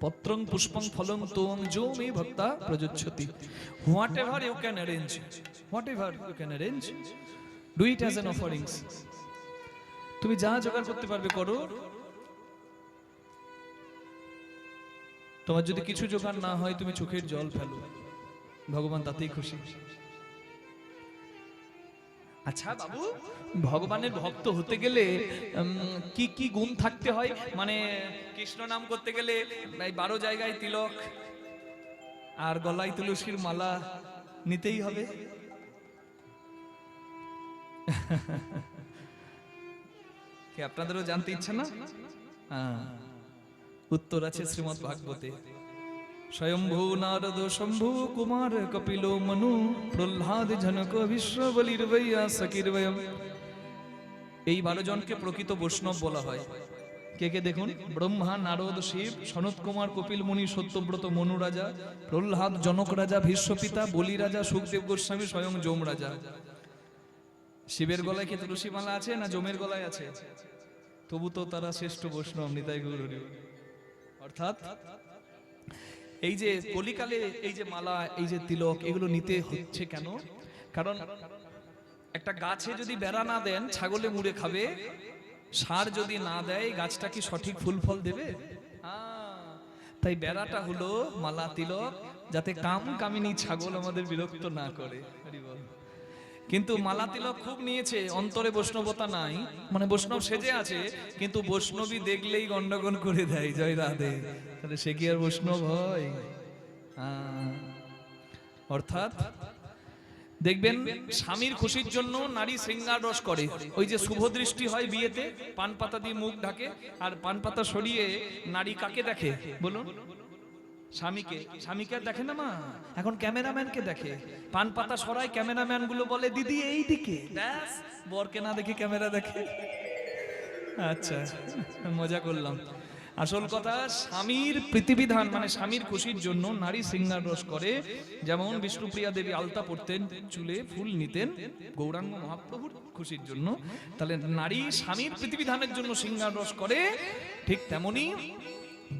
পত্রং পুষ্পং ফলং তোং যো মে ভক্তা প্রযচ্ছতি। Whatever you can arrange, whatever you can arrange, do it as an offerings. তুমি যা জোগাড় করতে পারবে করো। তোমার যদি কিছু জোগাড় না হয়, তুমি চোখের জল ফেলো, ভগবান তাতেই খুশি। আচ্ছা বাবু, ভগবানের ভক্ত হতে গেলে কি কি গুণ থাকতে হয়? মানে কৃষ্ণ নাম করতে গেলে 12 জায়গায় তিলক আর গলায় তুলসীর মালা নিতেই হবে। কি আপনাদেরও জানতে ইচ্ছা না? উত্তর আছে শ্রীমদ্ ভাগবতে। স্বয়ম্ভু নারদ শম্ভু কুমার কপিল মনু প্রহ্লাদ ঝনক বিশ্ববলির বৈয়া সকিরবয়ম। এই 12 জনকে প্রকৃত বৈষ্ণব বলা হয়। কে কে দেখুন? ব্রহ্মা, নারদ, শিব, সনত কুমার, কপিল মুনি, সত্যব্রত, মনু রাজা, প্রহ্লাদ, জনক রাজা, ভীষ্ম পিতা, বলি রাজা, সুখদেব গোস্বামী, স্বয়ং যম রাজা। শিবের গলায় কি তুলসী মালা আছে না যমের গলায় আছে? তবু তো তারা শ্রেষ্ঠ বৈষ্ণব, নিতাই গৌর হরি। অর্থাৎ এই যে কলিকালে এই যে মালা, এই যে তিলক, এগুলো নিতে হচ্ছে কেন? কারণ একটা গাছে যদি বেড়া না দেন, ছাগলে মুড়ে খাবে। সার যদি না দেয়, গাছটা কি সঠিক ফুল ফল দেবে? তাই বেড়াটা হলো মালা তিলক, যাতে কামিনী ছাগল আমাদের বিরক্ত না করে। কিন্তু মালা তিলক খুব নিয়েছে, অন্তরে বৈষ্ণবতা নাই, মানে বৈষ্ণব সেজে আছে, কিন্তু বৈষ্ণবী দেখলেই গন্ডগোল করে দেয়। জয় রাধে। তাহলে সে কি আর বৈষ্ণব হয়? অর্থাৎ দেখবেন, স্বামীর খুশির জন্য নারী শৃঙ্গার রস করে। ওই যে শুভ দৃষ্টি হয় বিয়েতে, পান পাতা দিয়ে মুখ ঢাকে, আর পান পাতা সরিয়ে নারী কাকে দেখে বলুন? স্বামীকে। স্বামীকে দেখে না মা, এখন ক্যামেরাম্যানকে দেখে। পান পাতা সরাই, ক্যামেরাম্যান গুলো বলে দিদি এই দিকে, ব্যাস, বরকে না দেখে ক্যামেরা দেখে। আচ্ছা, মজা করলাম। আসল কথা, স্বামীর প্রীতিবিধান মানে স্বামীর খুশির জন্য নারী শৃঙ্গার রস করে। যেমন বিষ্ণুপ্রিয়া দেবী আলতা পরতেন, চুলে ফুল নিতেন গৌরাঙ্গ মহাপ্রভুর খুশির জন্য। তাহলে নারী স্বামীর প্রীতিবিধানের জন্য শৃঙ্গার রস করে। ঠিক তেমনি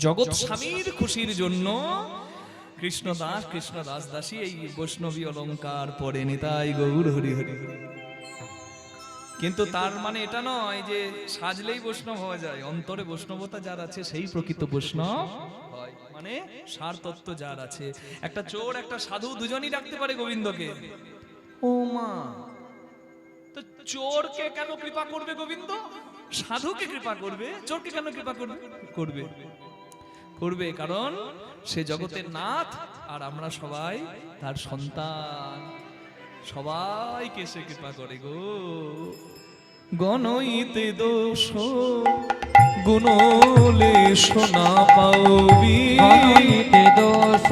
জগৎ স্বামীর খুশির জন্য কৃষ্ণ দাস দাসী এই বৈষ্ণবী অলংকার পরে, নিতাই গৌর হরি হরি। কিন্তু তার মানে এটা নয় যে সাজলেই বৈষ্ণব হওয়া যায়। অন্তরে বৈষ্ণবতা যার আছে সেই প্রকৃত বৈষ্ণব হয়, মানে সার তত্ত্ব যার আছে। একটা চোর একটা সাধু দুজনই ডাকতে পারে গোবিন্দকে। ও মা, তো চোরকে কেন কৃপা করবে গোবিন্দ? সাধুকে কৃপা করবে, চোরকে কেন কৃপা করবে? করবে কারণ সে জগতের নাথ, আর আমরা সবাই তার সন্তান। সবাইকে সে কৃপা করে গো। গণইতে দোষ গুণলে সোনা পাওবি, গণইতে দোষ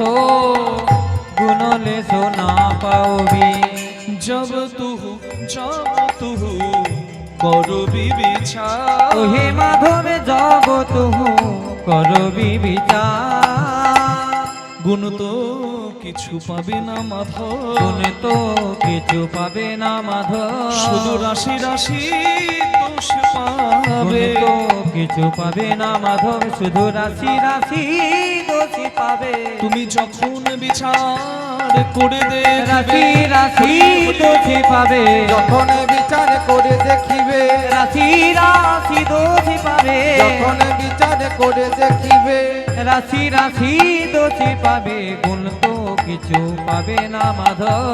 গুণলে সোনা পাওবি। জব তুহু করবি বিচার, ওহে মাধবে জব তুহু করবি বিচার। গুণ তো কিছু পাবে না মাধব, গুণ তো কিছু পাবে না মাধব। শুধু রাশি রাশি দোষ পাবে, গুণ তো কিছু পাবে না মাধব, শুধু রাশি রাশি দোষ পাবে। তুমি যখন বিচার করে রাশি দেখবে, রাশি দোষ পাবে। যখন বিচার করে দেখিবে, রাশি রাশি দোষ পাবে। যখন বিচার করে দেখিবে, রাশি রাশি দোষ পাবে। গুণ তো কিছু পাবে না মাধব।